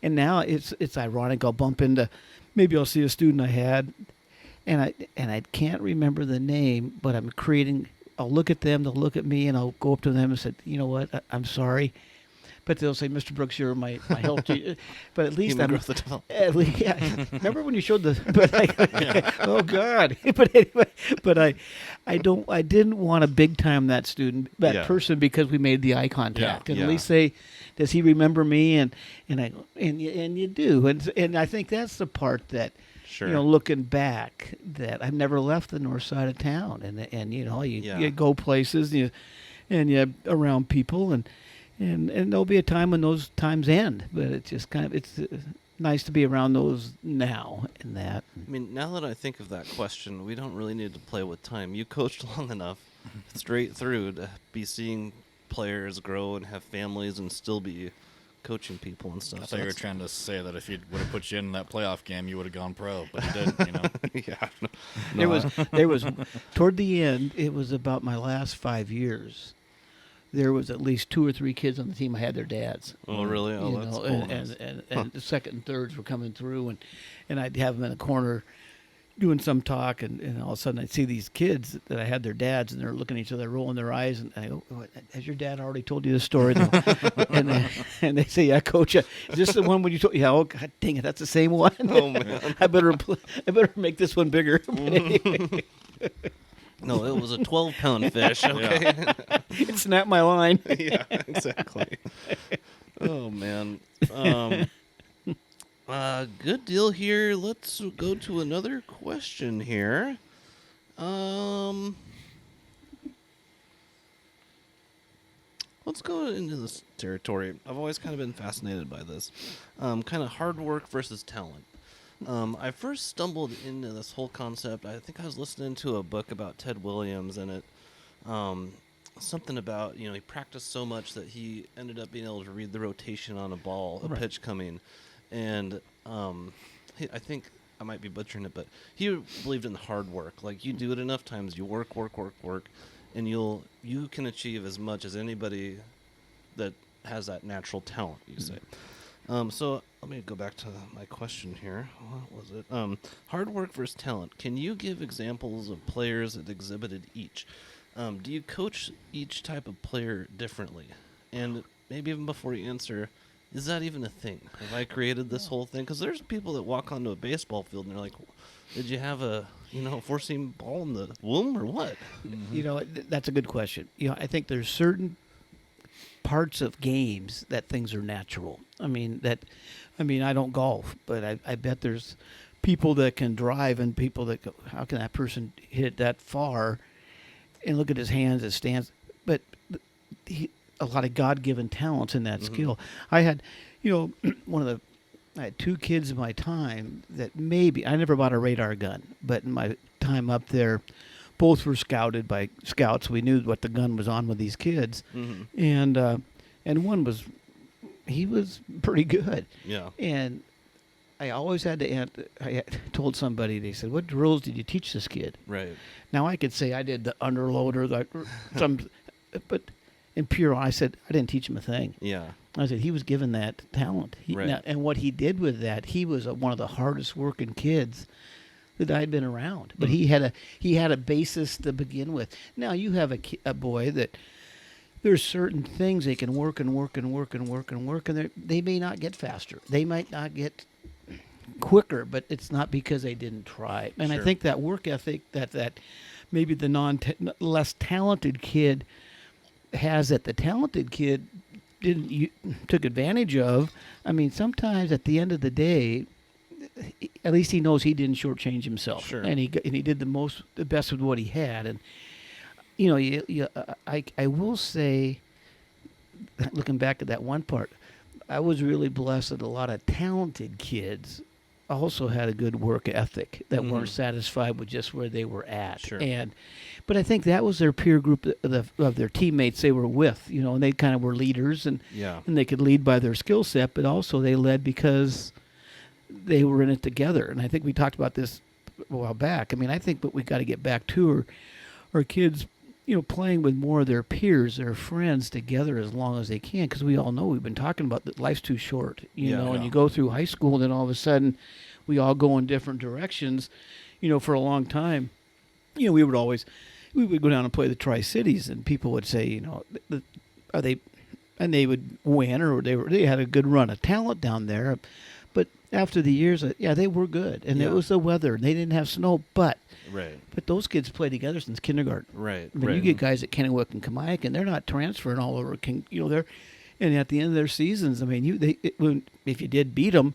And now it's ironic. I'll bump into, maybe I'll see a student I had, and I can't remember the name, but I'm creating. I'll look at them, they'll look at me, and I'll go up to them and say, you know what, I'm sorry. But they'll say, Mr. Brooks, you're my help. But at least Human I'm... growth development. At least, yeah. Remember when you showed the... Oh, God. But anyway, I didn't want to big time that student, person, because we made the eye contact. And at least say, does he remember me? And I go, and you do. And I think that's the part that... Sure. Looking back, that I've never left the north side of town, and you go places, and you around people, and and there'll be a time when those times end. But it's just kind of it's nice to be around those now and that. I mean, now that I think of that question, we don't really need to play with time. You coached long enough straight through to be seeing players grow and have families and still be coaching people and stuff. I So thought you were that's- trying to say that if he would have put you in that playoff game, you would have gone pro, but he didn't, you know. yeah. There was toward the end. It was about my last 5 years. There was at least 2 or 3 kids on the team. I had their dads. Oh, really? Oh, You that's know, cool. and the second and thirds were coming through, and I'd have them in a corner doing some talk, and all of a sudden I'd see these kids that I had their dads, and they're looking at each other, rolling their eyes, and I go, "Has your dad already told you this story?" and they say, "Yeah, Coach, is this the one when you told?" Yeah, oh God, dang it, that's the same one. Oh, man. I better make this one bigger. But anyway, No, it was a 12-pound fish. Okay. it snapped my line. Yeah, exactly. Oh man. Good deal here. Let's go to another question here. Let's go into this territory. I've always kind of been fascinated by this. Kind of hard work versus talent. I first stumbled into this whole concept. I think I was listening to a book about Ted Williams, and it something about, he practiced so much that he ended up being able to read the rotation on a ball, a Right. pitch coming, and I think I might be butchering it, but he believed in the hard work. Like, you do it enough times, you work, and you can achieve as much as anybody that has that natural talent, you say. So let me go back to my question here. What was it? Hard work versus talent. Can you give examples of players that exhibited each? Do you coach each type of player differently? And maybe even before you answer, is that even a thing? Have I created this whole thing? Because there's people that walk onto a baseball field and they're like, did you have a four-seam ball in the womb or what? You know, that's a good question. I think there's certain parts of games that things are natural. I mean, I don't golf, but I bet there's people that can drive and people that go, how can that person hit it that far? And look at his hands, his stance. But a lot of God-given talents in that skill. I had, I had 2 kids in my time that I never bought a radar gun, but in my time up there, both were scouted by scouts. We knew what the gun was on with these kids, and one he was pretty good. Yeah. And I always had to. I told somebody. They said, "What drills did you teach this kid?" Right. Now I could say I did the underloader, but in pure, I said I didn't teach him a thing. Yeah. I said he was given that talent, Right. and what he did with that, he was one of the hardest working kids that I'd been around. But he had a basis to begin with. Now you have a boy that there's certain things they can work, and they may not get faster. They might not get quicker, but it's not because they didn't try. And I Sure. think that work ethic that maybe the less talented kid has that the talented kid took advantage of. I mean, sometimes at the end of the day, at least he knows he didn't shortchange himself, Sure. and he did the best with what he had. And I will say, looking back at that one part, I was really blessed that a lot of talented kids also had a good work ethic that weren't satisfied with just where they were at. Sure. But I think that was their peer group of their teammates they were with, and they kind of were leaders, and Yeah. they could lead by their skill set, but also they led because they were in it together. And I think we talked about this a while back. I mean, I think what we got to get back to are kids, playing with more of their peers, their friends together as long as they can, because we all know we've been talking about that life's too short, Yeah, and yeah. you go through high school and then all of a sudden we all go in different directions, for a long time. We would go down and play the Tri-Cities, and people would say, are they, and they would win, or they had a good run of talent down there. But after the years, they were good, and Yeah. it was the weather, and they didn't have snow, but Right. those kids play together since kindergarten. Right. I mean, right. you get guys at Kennewick and Kamiak, and they're not transferring all over. And at the end of their seasons, I mean, if you did beat them,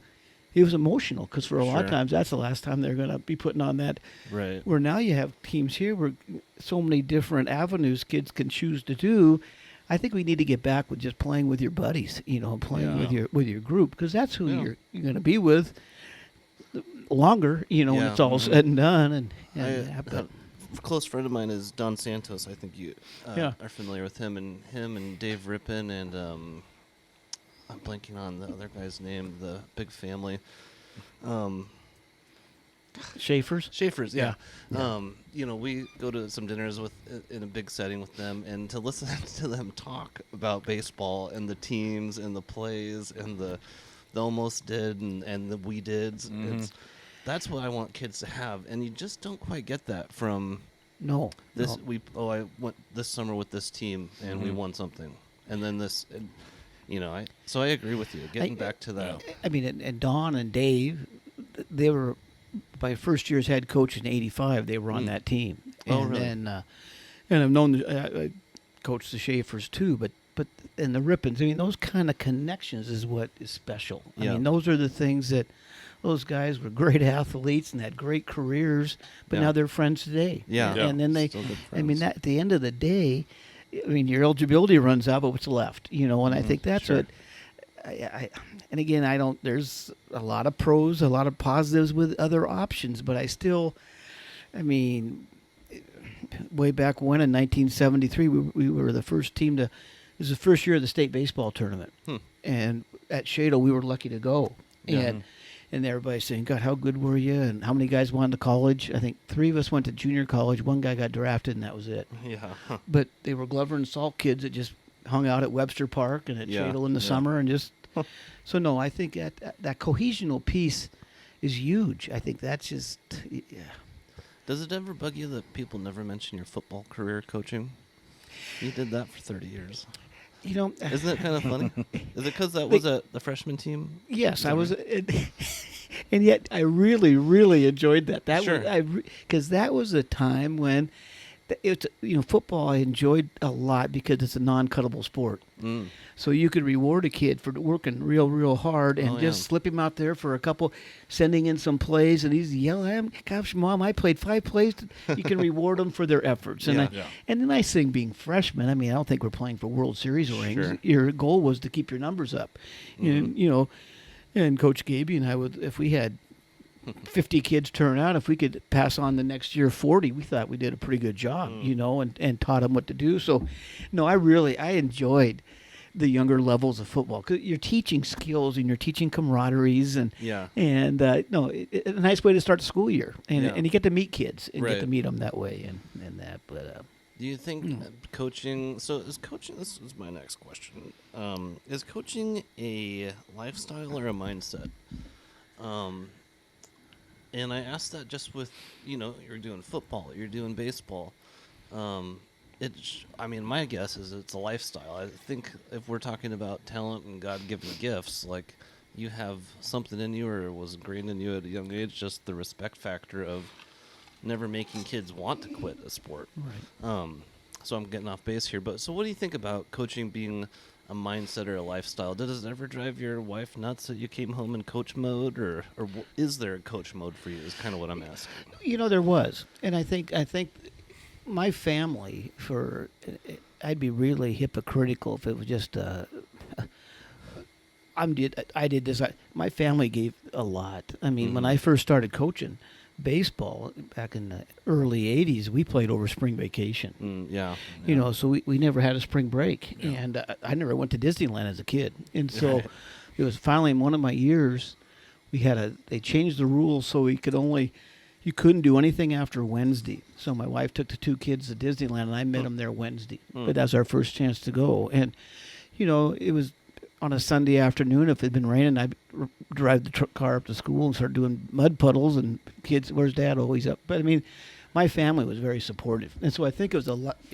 it was emotional, because for a lot of Sure. times that's the last time they're going to be putting on that. Right. Where now you have teams here where so many different avenues kids can choose to do. I think we need to get back with just playing with your buddies, playing with your group, because that's who you're going to be with longer, when it's all said and done. And a close friend of mine is Don Santos. I think you are familiar with him and Dave Rippon and I'm blanking on the other guy's name. The big family. Schaefer's, yeah. We go to some dinners in a big setting with them, and to listen to them talk about baseball and the teams and the plays and the almost did and the we dids. That's what I want kids to have, and you just don't quite get that from this. No. I went this summer with this team and we won something, and then this. So I agree with you. Getting back to that. I mean, and Don and Dave, they were my first year's head coach in '85. They were on that team. Really? And I've known coached the Schaefers too, but and the Rippons. I mean, those kind of connections is what is special. I mean, those are the things that those guys were great athletes and had great careers, but now they're friends today. Yeah. And then at the end of the day, I mean, your eligibility runs out, but what's left? And I think that's what. And again, there's a lot of pros, a lot of positives with other options, but way back when in 1973, we were the first team it was the first year of the state baseball tournament. And at Shadle, we were lucky to go. And everybody's saying, God, how good were you? And how many guys went to college? I think 3 of us went to junior college. 1 guy got drafted, and that was it. Yeah. But they were Glover and Salk kids that just hung out at Webster Park and at Shadle in the summer and just... So, no, I think that cohesional piece is huge. I think that's just... Yeah. Does it ever bug you that people never mention your football career coaching? You did that for 30 years. Isn't it kind of funny? Is it because that was the freshman team? Yes, I was, and yet I really, really enjoyed that. Because that was a time when, football I enjoyed a lot because it's a non-cuttable sport. So you could reward a kid for working real, real hard and just slip him out there for a couple, sending in some plays, and he's yelling at him, gosh, Mom, I played 5 plays. You can reward them for their efforts. And the nice thing being freshmen, I mean, I don't think we're playing for World Series rings. Sure. Your goal was to keep your numbers up. And, and Coach Gaby and I would, if we had 50 kids turn out, if we could pass on the next year 40, we thought we did a pretty good job, and taught them what to do. So, no, I enjoyed the younger levels of football, 'cause you're teaching skills and you're teaching camaraderies and a nice way to start the school year, and you get to meet kids and get to meet them that way and that. But do you think coaching? So is coaching? This is my next question. Is coaching a lifestyle or a mindset? And I asked that just with you're doing football, you're doing baseball. My guess is it's a lifestyle. I think if we're talking about talent and God-given gifts, like you have something in you or was ingrained in you at a young age, just the respect factor of never making kids want to quit a sport. Right. So I'm getting off base here, but so what do you think about coaching being a mindset or a lifestyle? Does it ever drive your wife nuts that you came home in coach mode, or is there a coach mode for you? Is kind of what I'm asking. There was, and I think. My family, I'd be really hypocritical if it was just I did this. My family gave a lot. I mean, when I first started coaching baseball back in the early 80s, we played over spring vacation. So we never had a spring break. And I never went to Disneyland as a kid. And so it was finally in one of my years, they changed the rules so you couldn't do anything after Wednesday. So my wife took the 2 kids to Disneyland, and I met them there Wednesday. But that was our first chance to go. And, it was on a Sunday afternoon. If it had been raining, I'd drive the car up to school and start doing mud puddles. And kids, where's Dad? Oh, he's up. But, I mean, my family was very supportive. And so I think it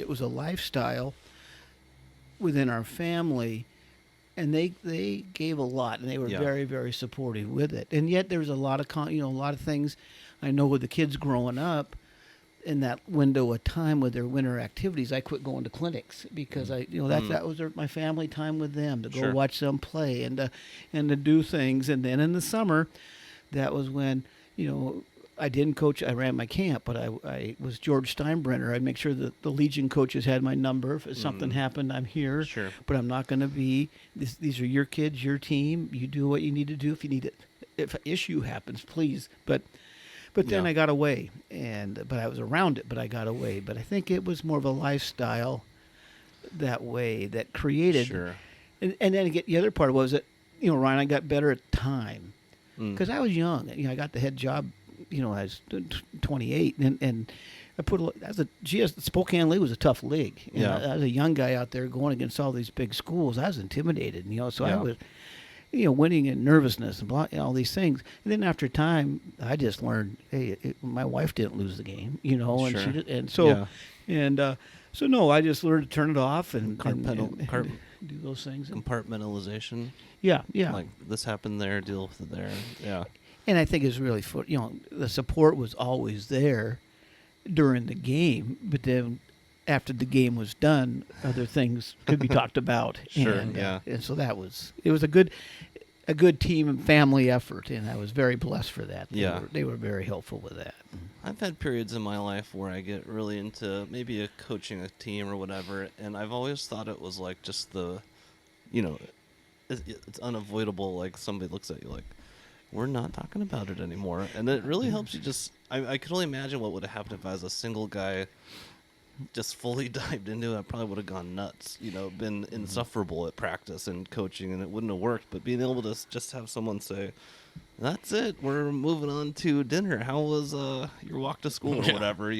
was a lifestyle within our family. And they gave a lot, and they were very, very supportive with it. And yet there was a lot of things. I know with the kids growing up, in that window of time with their winter activities, I quit going to clinics because that was my family time with them to go watch them play and to do things. And then in the summer, that was when I didn't coach. I ran my camp, but I was George Steinbrenner. I'd make sure that the Legion coaches had my number. If something happened, I'm here. Sure. But I'm not going to be. These are your kids, your team. You do what you need to do. If you need it, if an issue happens, please. But then Yeah. I got away, but I was around it. But I got away. But I think it was more of a lifestyle that way that created. Sure. And then again, the other part was that Ryan, I got better at time because I was young. I got the head job. I was 28, and I Spokane League was a tough league. Yeah. I was a young guy out there going against all these big schools. I was intimidated, so I Yeah. was, winning and nervousness and all these things. And then after time, I just learned, hey, my wife didn't lose the game, and Sure. she did, and so, Yeah. so no, I just learned to turn it off and do those things. Compartmentalization. Yeah. Like this happened there, deal with it there. Yeah. And I think it's really, the support was always there during the game, but then after the game was done, other things could be talked about. Sure, And, yeah. And so it was a good team and family effort, and I was very blessed for that. They were very helpful with that. I've had periods in my life where I get really into maybe coaching a team or whatever, and I've always thought it was like just it's unavoidable. Like somebody looks at you like, we're not talking about it anymore. And it really helps you I could only imagine what would have happened if I was a single guy just fully dived into it. I probably would have gone nuts, been insufferable at practice and coaching, and it wouldn't have worked. But being able to just have someone say, that's it, we're moving on to dinner. How was your walk to school or whatever,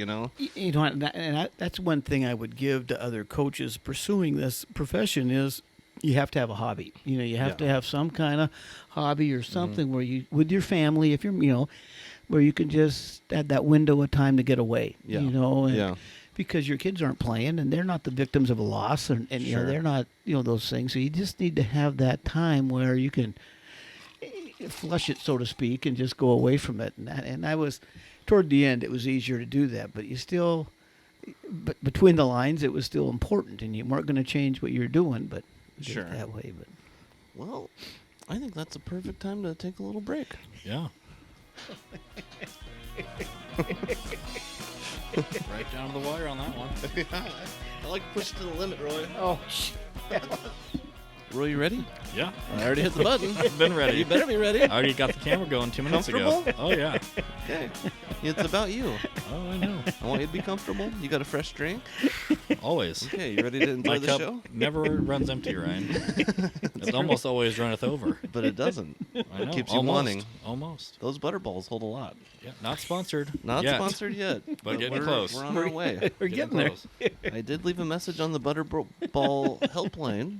That's one thing I would give to other coaches pursuing this profession is you have to have a hobby. You have to have some kind of hobby or something where you, with your family, if you're, where you can just have that window of time to get away. Because your kids aren't playing and they're not the victims of a loss, and Sure. they're not those things. So you just need to have that time where you can flush it, so to speak, and just go away from it. And I was toward the end, it was easier to do that, but you still, but between the lines, it was still important, and you weren't going to change what you're doing, but did Sure. it that way. But Well, I think that's a perfect time to take a little break. Yeah. Right down to the wire on that one. I like to push it to the limit, Roy. oh, Roy, you ready? Yeah. I already hit the button. I've been ready. You better be ready. I already got the camera going 2 minutes ago. Comfortable? Oh, yeah. Okay. It's about you. Oh, I know. I want you to be comfortable. You got a fresh drink? Always. Okay, you ready to enjoy My the cup show? never runs empty, Ryan. It almost always runneth over. But it doesn't. I know. It keeps you almost. wanting. Almost. Those Butterballs hold a lot. Yeah. Not sponsored. Not yet. sponsored yet. But getting we're, close. We're on our way. we're getting there. close. I did leave a message on the Butterball helpline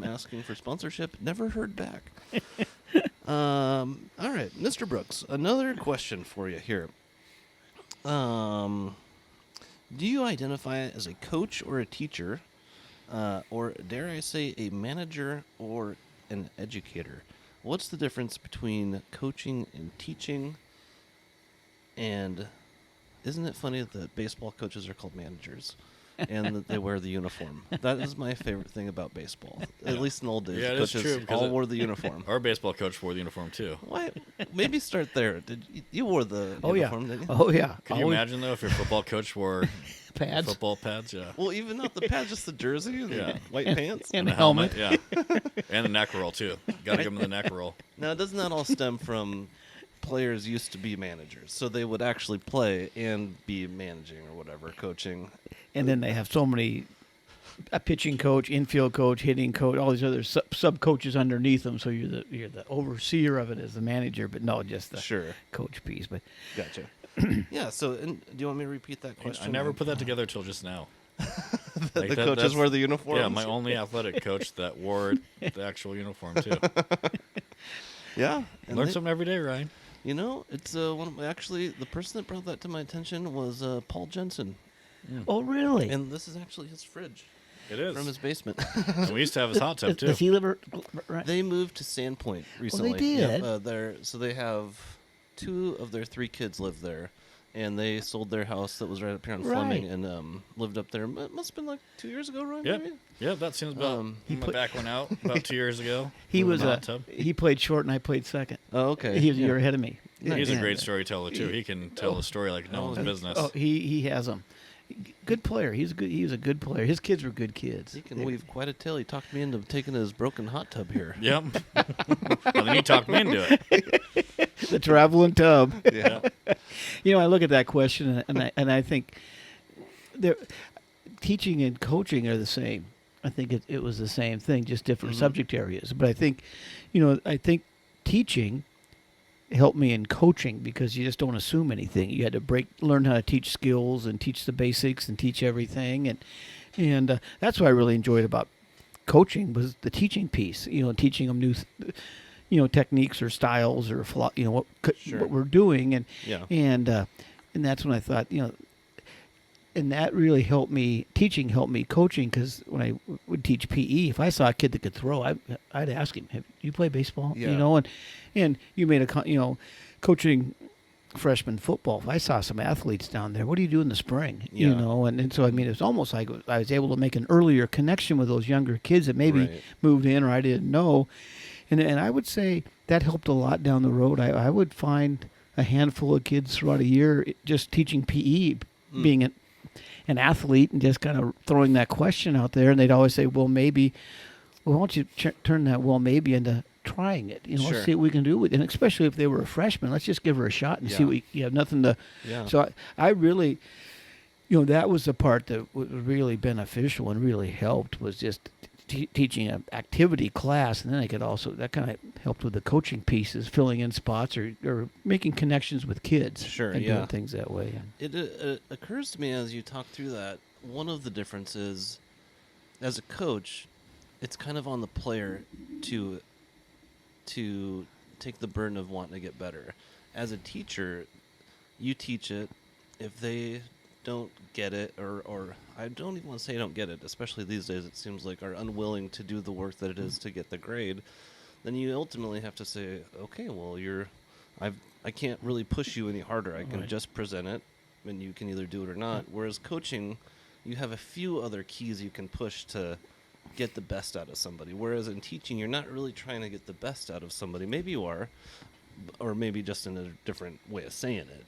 asking for sponsorship. Never heard back. All right, Mr. Brooks, another question for you here. Do you identify as a coach or a teacher, or dare I say a manager or an educator? What's the difference between coaching and teaching? And isn't it funny that baseball coaches are called managers and that they wear the uniform? That is my favorite thing about baseball. At least in the old days, Yeah, it is coaches true, because all wore the uniform. Our baseball coach wore the uniform, too. Why? Maybe start there. Did you wore the uniform? Didn't you? Oh, yeah. Could you imagine, though, if your football coach wore Pads. football pads? Yeah. Well, even not the pads, just the jersey and the Yeah. white pants. And a a helmet. Yeah. And the neck roll, too. Got to give him the neck roll. Now, doesn't that all stem from players used to be managers? So they would actually play and be managing or whatever, coaching. And then they have so many, a pitching coach, infield coach, hitting coach, all these other sub coaches underneath them. So you're the overseer of it as the manager, but no, just the Sure. coach piece. But Gotcha. Yeah, so and do you want me to repeat that question? I never put that together till just now. the coaches that's- wear the uniforms? Yeah, my only athletic coach that wore the actual uniform, too. Yeah. And Learn something every day, Ryan. You know, it's actually, the person that brought that to my attention was Paul Jensen. oh, really? And this is actually his fridge It is. from his basement. And we used to have his hot tub, too. Does he live right? They moved to Sandpoint recently. did? Yeah, so they have 2 of their 3 kids live there, and they sold their house that was right up here on Fleming Right. and lived up there. It must have been like 2 years ago, right? Yep. Maybe? Yep, that seems about. He My put- back went out about 2 years ago. He Moved was in the hot tub. he played short and I played second. Oh, okay. He was a Yeah. year ahead of me. He's a And, great storyteller too. He can tell a story like no one's business. Oh, he has them. Good player. He's a good player. His kids were good kids. He can weave quite a tale. He talked me into taking his broken hot tub here. Yep. Well, then you talked me into it. The traveling tub. Yeah. I look at that question and I think teaching and coaching are the same. I think it was the same thing, just different subject areas. But I think, I think teaching helped me in coaching because you just don't assume anything. You had to learn how to teach skills and teach the basics and teach everything. And that's what I really enjoyed about coaching was the teaching piece, teaching them new, techniques or styles or, what we're doing. And that's when I thought, and that really helped me. Teaching helped me coaching because when I would teach PE, if I saw a kid that could throw, I'd ask him, "Have you play baseball?" Yeah. And you made coaching freshman football. If I saw some athletes down there, what do you do in the spring? Yeah. And so I mean, it's almost like I was able to make an earlier connection with those younger kids that maybe Right. moved in or I didn't know, and I would say that helped a lot down the road. I would find a handful of kids throughout a year just teaching PE, being an athlete and just kind of throwing that question out there, and they'd always say, well, maybe, why don't you turn that well maybe into trying it? Sure. Let's see what we can do with it. And especially if they were a freshman, let's just give her a shot and see you have nothing to. Yeah. So I really, that was the part that was really beneficial and really helped was just teaching an activity class, and then that kind of helped with the coaching pieces, filling in spots or making connections with kids. Sure, and yeah. doing things that way. It occurs to me as you talk through that, one of the differences as a coach, it's kind of on the player to take the burden of wanting to get better. As a teacher, you teach it. If they don't get it, or I don't even want to say don't get it, especially these days it seems like are unwilling to do the work that it is to get the grade, then you ultimately have to say, okay, well, I can't really push you any harder. I can just present it, and you can either do it or not. Whereas coaching, you have a few other keys you can push to get the best out of somebody. Whereas in teaching, you're not really trying to get the best out of somebody. Maybe you are, or maybe just in a different way of saying it.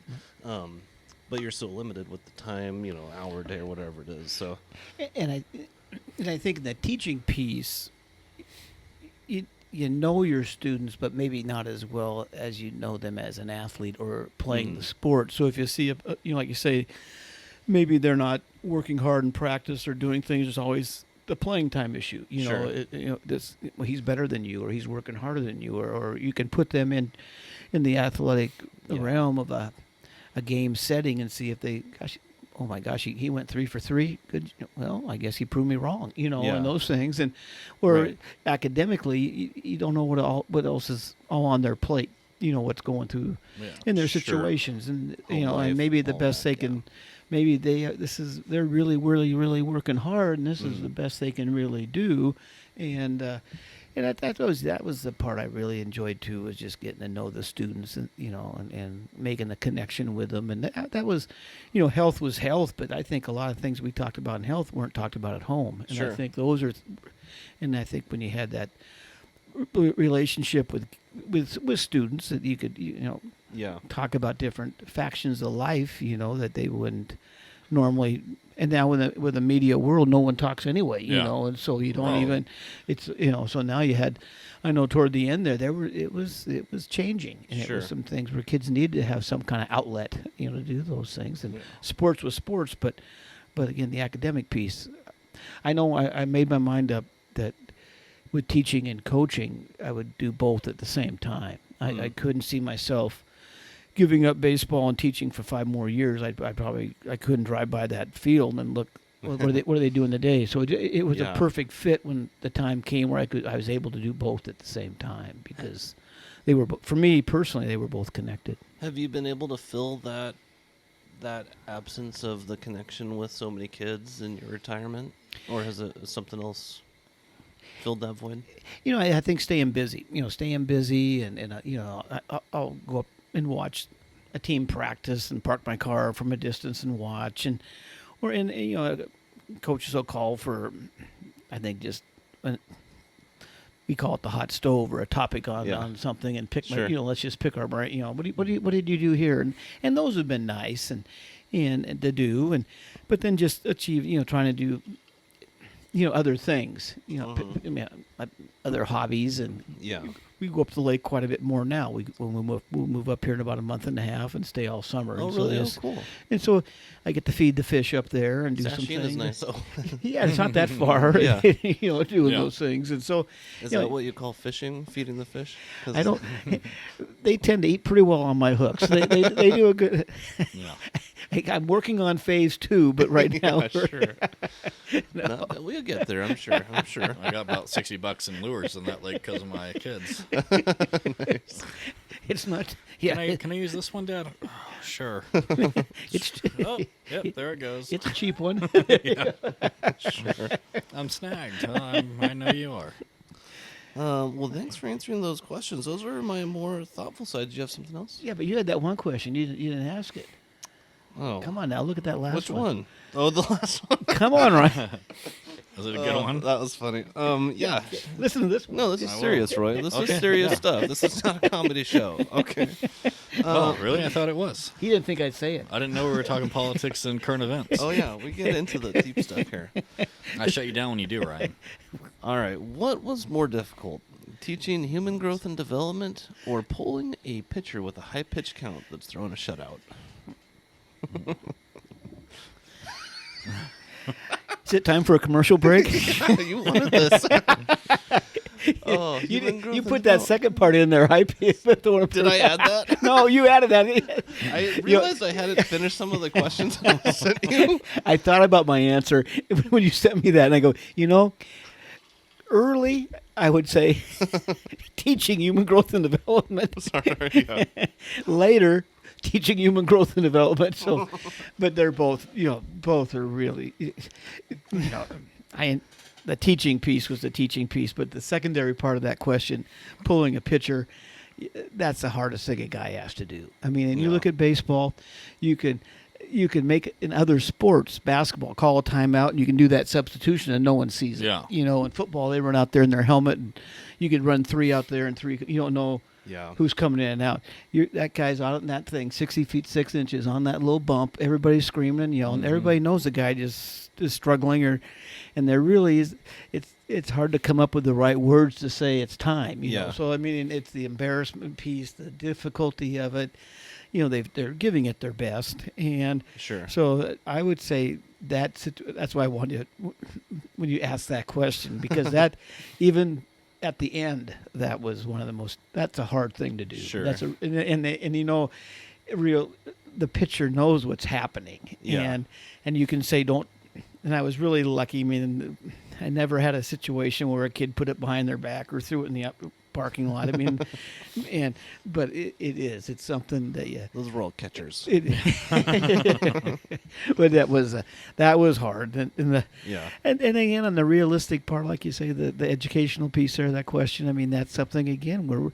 But you're so limited with the time, hour, day, or whatever it is. So, and I think in the teaching piece, you know your students, but maybe not as well as you know them as an athlete or playing the sport. So if you see like you say, maybe they're not working hard in practice or doing things, there's always the playing time issue. Sure. He's better than you, or he's working harder than you, or you can put them in the athletic realm of a game setting and see if oh my gosh, he went 3 for 3. Good. Well, I guess he proved me wrong, and those things. And or academically, you don't know what else is all on their plate. What's going through in their situations, and and maybe the best they can. Maybe they're really, really, really working hard, and this is the best they can really do, and that was the part I really enjoyed too, was just getting to know the students and and making the connection with them, and that was, health was health, but I think a lot of things we talked about in health weren't talked about at home, and Sure. I think those are, and I think when you had that relationship with students that you could talk about different factions of life, that they wouldn't normally. And now with the media world, no one talks anyway, and so you don't even. It's so now you had. I know toward the end it was changing, and it was some things where kids needed to have some kind of outlet, to do those things. And sports was sports, but again, the academic piece. I know I made my mind up that with teaching and coaching, I would do both at the same time. I couldn't see myself giving up baseball and teaching for 5 more years. I couldn't drive by that field and look what are they doing today. So it was a perfect fit when the time came where I was able to do both at the same time, because they were, for me personally, they were both connected. Have you been able to fill that absence of the connection with so many kids in your retirement, or has it something else filled that void? I think staying busy. And I'll go up and watch a team practice and park my car from a distance and watch, coaches will call for, I think, just we call it the hot stove or a topic on, Yeah. on something and pick Sure. let's just pick our brain. What did you do here? And those have been nice and to do but then just achieve trying to do other things other hobbies and Yeah. we go up to the lake quite a bit more now. We'll move up here in about a month and a half and stay all summer. Oh, and really? So Oh, this- cool. And so I get to feed the fish up there and do some Sasheen things. is nice. Oh, Yeah, it's not that far. Yeah. Doing Yeah. those things, and so is you know, that what you call fishing? Feeding the fish? 'Cause- I don't. They tend to eat pretty well on my hooks. They do a good. Yeah. I'm working on phase 2, but right now Yeah, we're- sure. No, we'll get there. I'm sure. I'm sure. I got about $60 in lures in that lake because of my kids. it's not. Yeah, Can I use this one, Dad? Oh, sure. it's Oh, yep, there it goes. it's a cheap one. Sure. I'm snagged. I know you are. Well, thanks for answering those questions. Those were my more thoughtful side. Do you have something else? Yeah, but you had that one question. You didn't ask it. Oh, Come on now, look at that last which one? Oh, the last one. Come on, Ryan. Is it a good one? That was funny. Yeah. Listen to this one. No, this is I will. serious, Roy. This Okay. is serious stuff. This is not a comedy show. Okay. Oh, really? I thought it was. He didn't think I'd say it. I didn't know we were talking politics and current events. Oh yeah, we get into the deep stuff here. I shut you down when you do, Ryan. All right. What was more difficult, teaching human growth and development, or pulling a pitcher with a high pitch count that's throwing a shutout? Is it time for a commercial break? You wanted this. Oh, You, human growth you and put that development. second part in there. Did I add that? No, you added that. I realized I hadn't finished some of the questions I sent you. I thought about my answer when you sent me that, and I go, early, I would say, teaching human growth and development. Sorry. Yeah. Later, teaching human growth and development. So, but they're both, both are really, the teaching piece was the teaching piece, but the secondary part of that question, pulling a pitcher, that's the hardest thing a guy has to do. I mean, and you Yeah. look at baseball, you can make it in other sports, basketball, call a timeout, and you can do that substitution, and no one sees it. Yeah. In football, they run out there in their helmet, and you could run 3 out there and 3. You don't know Yeah. who's coming in and out. That guy's out in that thing, 60 feet 6 inches on that little bump. Everybody's screaming and yelling. Mm-hmm. Everybody knows the guy just is struggling, and there really is. It's hard to come up with the right words to say it's time. You know? Yeah. So I mean, it's the embarrassment piece, the difficulty of it. They're giving it their best, and Sure. so I would say that's why I wanted when you asked that question, because that even at the end, that was one of the most. That's a hard thing to do. Sure. That's the pitcher knows what's happening, Yeah. and you can say don't. And I was really lucky. I mean, I never had a situation where a kid put it behind their back or threw it in the parking lot. I mean, but it's something that you. Those were all catchers. But that was hard, and Yeah. and again on the realistic part, like you say, the educational piece there, that question. I mean, that's something again where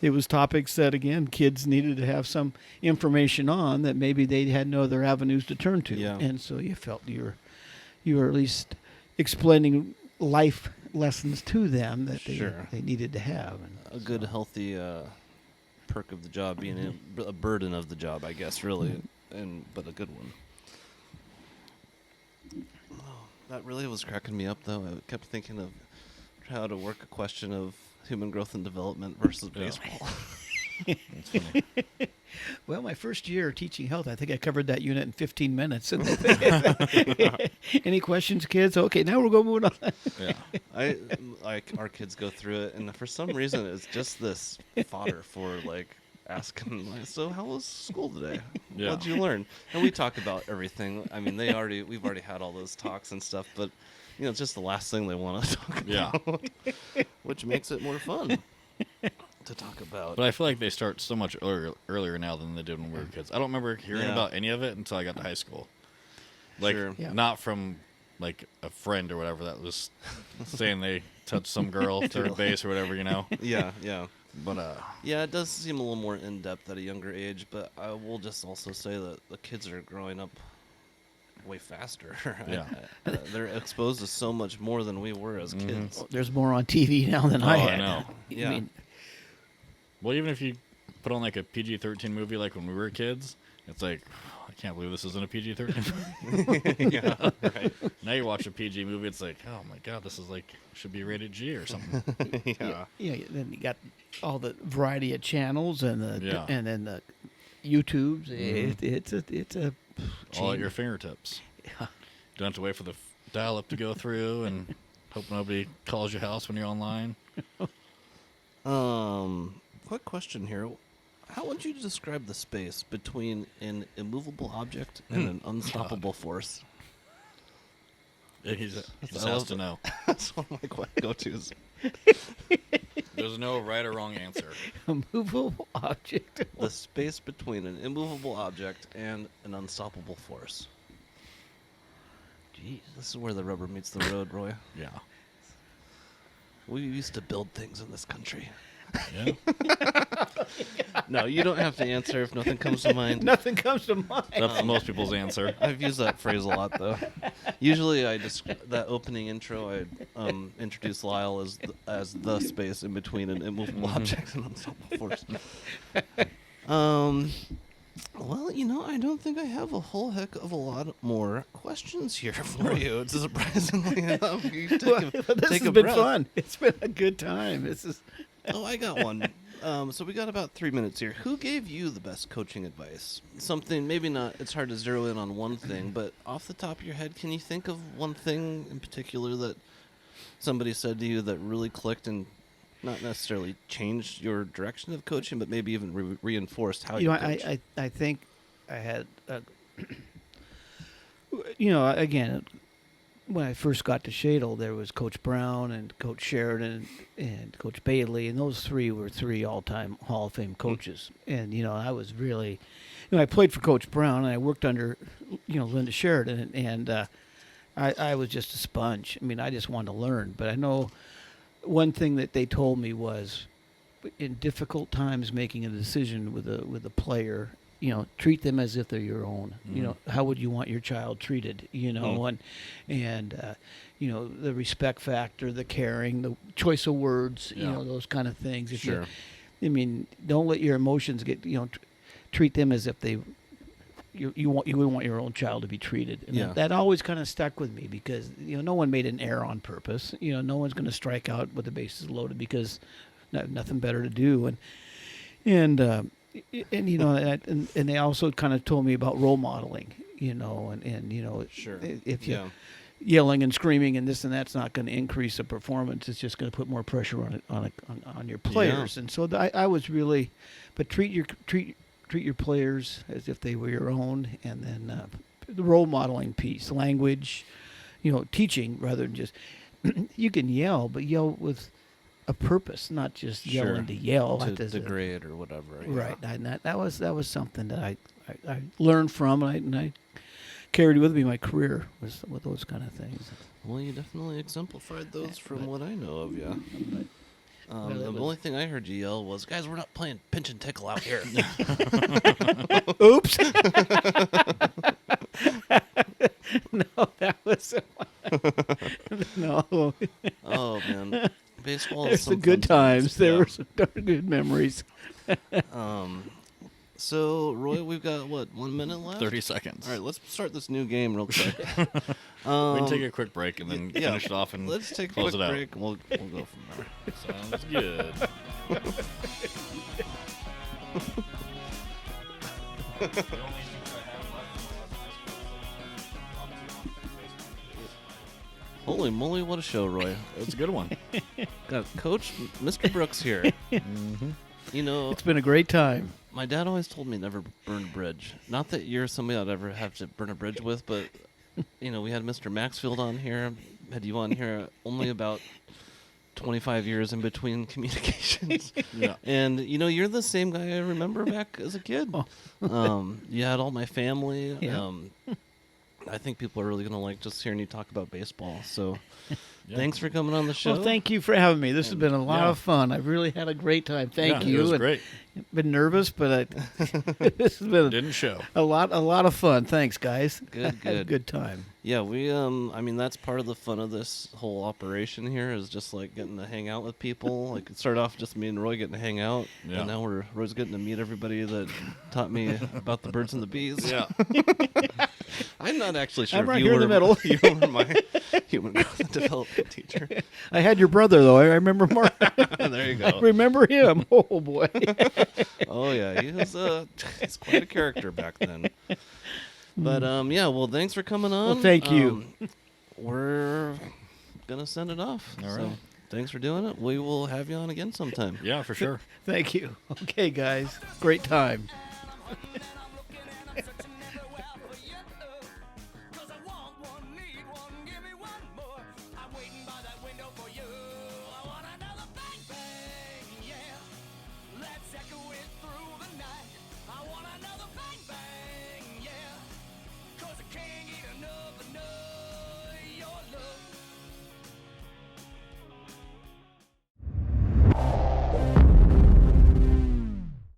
it was topics that again kids needed to have some information on that maybe they had no other avenues to turn to, Yeah. and so you felt you were at least explaining life lessons to them that Sure. they needed to have. And A good, healthy perk of the job being a burden of the job, I guess, really, but a good one. Oh, that really was cracking me up, though. I kept thinking of how to work a question of human growth and development versus Yeah. baseball. That's funny. Well, my first year teaching health, I think I covered that unit in 15 minutes. Any questions, kids? Okay, now we're going to move on. Yeah. Like our kids go through it, and for some reason, it's just this fodder for asking. So, how was school today? Yeah. What'd you learn? And we talk about everything. I mean, we've already had all those talks and stuff, but it's just the last thing they want to talk Yeah. about, which makes it more fun to talk about. But I feel like they start so much earlier now than they did when we were kids. I don't remember hearing Yeah. about any of it until I got to high school. Sure. Yeah. Not from a friend or whatever that was saying they touched some girl third base or whatever, Yeah. But Yeah, it does seem a little more in depth at a younger age, but I will just also say that the kids are growing up way faster. Yeah. They're exposed to so much more than we were as kids. There's more on TV now than I Oh, I had. know. Yeah. mean, Well, even if you put on like a PG-13 movie, like when we were kids, it's like, I can't believe this isn't a PG-13 movie. Yeah, right. Now you watch a PG movie, it's like, oh my god, this is like should be rated G or something. Yeah. yeah. Then you got all the variety of channels and the Yeah. and then the YouTubes. It's a All at chain. your fingertips. Yeah. Don't have to wait for the dial-up to go through and hope nobody calls your house when you're online. Quick question here. How would you describe the space between an immovable object and an unstoppable force? He just I has love to it. know. That's one of my go-tos. There's no right or wrong answer. A movable object. The space between an immovable object and an unstoppable force. Jeez. This is where the rubber meets the road, Roy. Yeah. We used to build things in this country. Yeah. No, you don't have to answer if nothing comes to mind. Nothing comes to mind. That's most people's answer. I've used that phrase a lot, though. Usually, that opening intro, I introduce Lyle as the space in between an immovable object and unstoppable force. Well, I don't think I have a whole heck of a lot more questions here for you. It's surprisingly enough. You take This take has a been breath. fun. It's been a good time. This is. Oh, I got one. So we got about 3 minutes here. Who gave you the best coaching advice? Something, maybe not, it's hard to zero in on one thing, but off the top of your head, can you think of one thing in particular that somebody said to you that really clicked and not necessarily changed your direction of coaching, but maybe even reinforced how you coach? I think I had, again, when I first got to Shadle, there was Coach Brown and Coach Sheridan and Coach Bailey, and those three were three all-time Hall of Fame coaches. And, I was really, I played for Coach Brown, and I worked under, Linda Sheridan, and I was just a sponge. I mean, I just wanted to learn. But I know one thing that they told me was, in difficult times making a decision with a player, treat them as if they're your own. How would you want your child treated? And the respect factor, the caring, the choice of words, those kind of things. If Sure. Don't let your emotions get, treat them as if you would want your own child to be treated. And Yeah. that always kind of stuck with me because, no one made an error on purpose. No one's going to strike out with the bases loaded because nothing better to do. And they also kind of told me about role modeling, Sure. if you yelling and screaming and this and that's not going to increase the performance, it's just going to put more pressure on your players. And so I was really, but treat your players as if they were your own, and then the role modeling piece, language, teaching rather than just you can yell, but yell with a purpose, not just yelling to yell. To That doesn't- degrade or whatever. yeah. Right. That was something that I learned from, and I carried with me my career with those kind of things. Well, you definitely exemplified those from what I know of you. Well, The it was- only thing I heard you yell was, "Guys, we're not playing pinch and tickle out here." Oops. No, that was no. Oh man, baseball. is There's some some good fun times. There Yeah. were some darn good memories. So Roy, we've got 1 minute left. 30 seconds. All right, let's start this new game real quick. We can take a quick break and then yeah. finish it off and Let's take a close quick it out. break and we'll go from there. Sounds good. Holy moly, what a show, Roy! It's a good one. Got Coach Mr. Brooks here. It's been a great time. My dad always told me never burn a bridge. Not that you're somebody I'd ever have to burn a bridge with, but we had Mr. Maxfield on here, had you on here only about 25 years in between communications. Yeah. And you're the same guy I remember back as a kid. You had all my family. Yeah. I think people are really going to like just hearing you talk about baseball. So Yeah. thanks for coming on the show. Well, thank you for having me. This has been a lot Yeah. of fun. I've really had a great time. Thank Yeah, you. It was And great. been nervous, but this has been Didn't show. a lot of fun. Thanks, guys. Good, Had a good. good time. Yeah, we I mean that's part of the fun of this whole operation here is just like getting to hang out with people. Like it started off just me and Roy getting to hang out, Yeah. and now Roy's getting to meet everybody that taught me about the birds and the bees. Yeah. I'm not actually sure I'm if right you here in were the middle. you were my human growth development teacher. I had your brother though. I remember more. There you I go. remember him. Oh boy. Oh yeah, he's quite a character back then. But yeah, well, thanks for coming on. Well, thank you. We're gonna send it off. All So right. thanks for doing it. We will have you on again sometime. Yeah, for sure. Thank you. Okay, guys. Great time.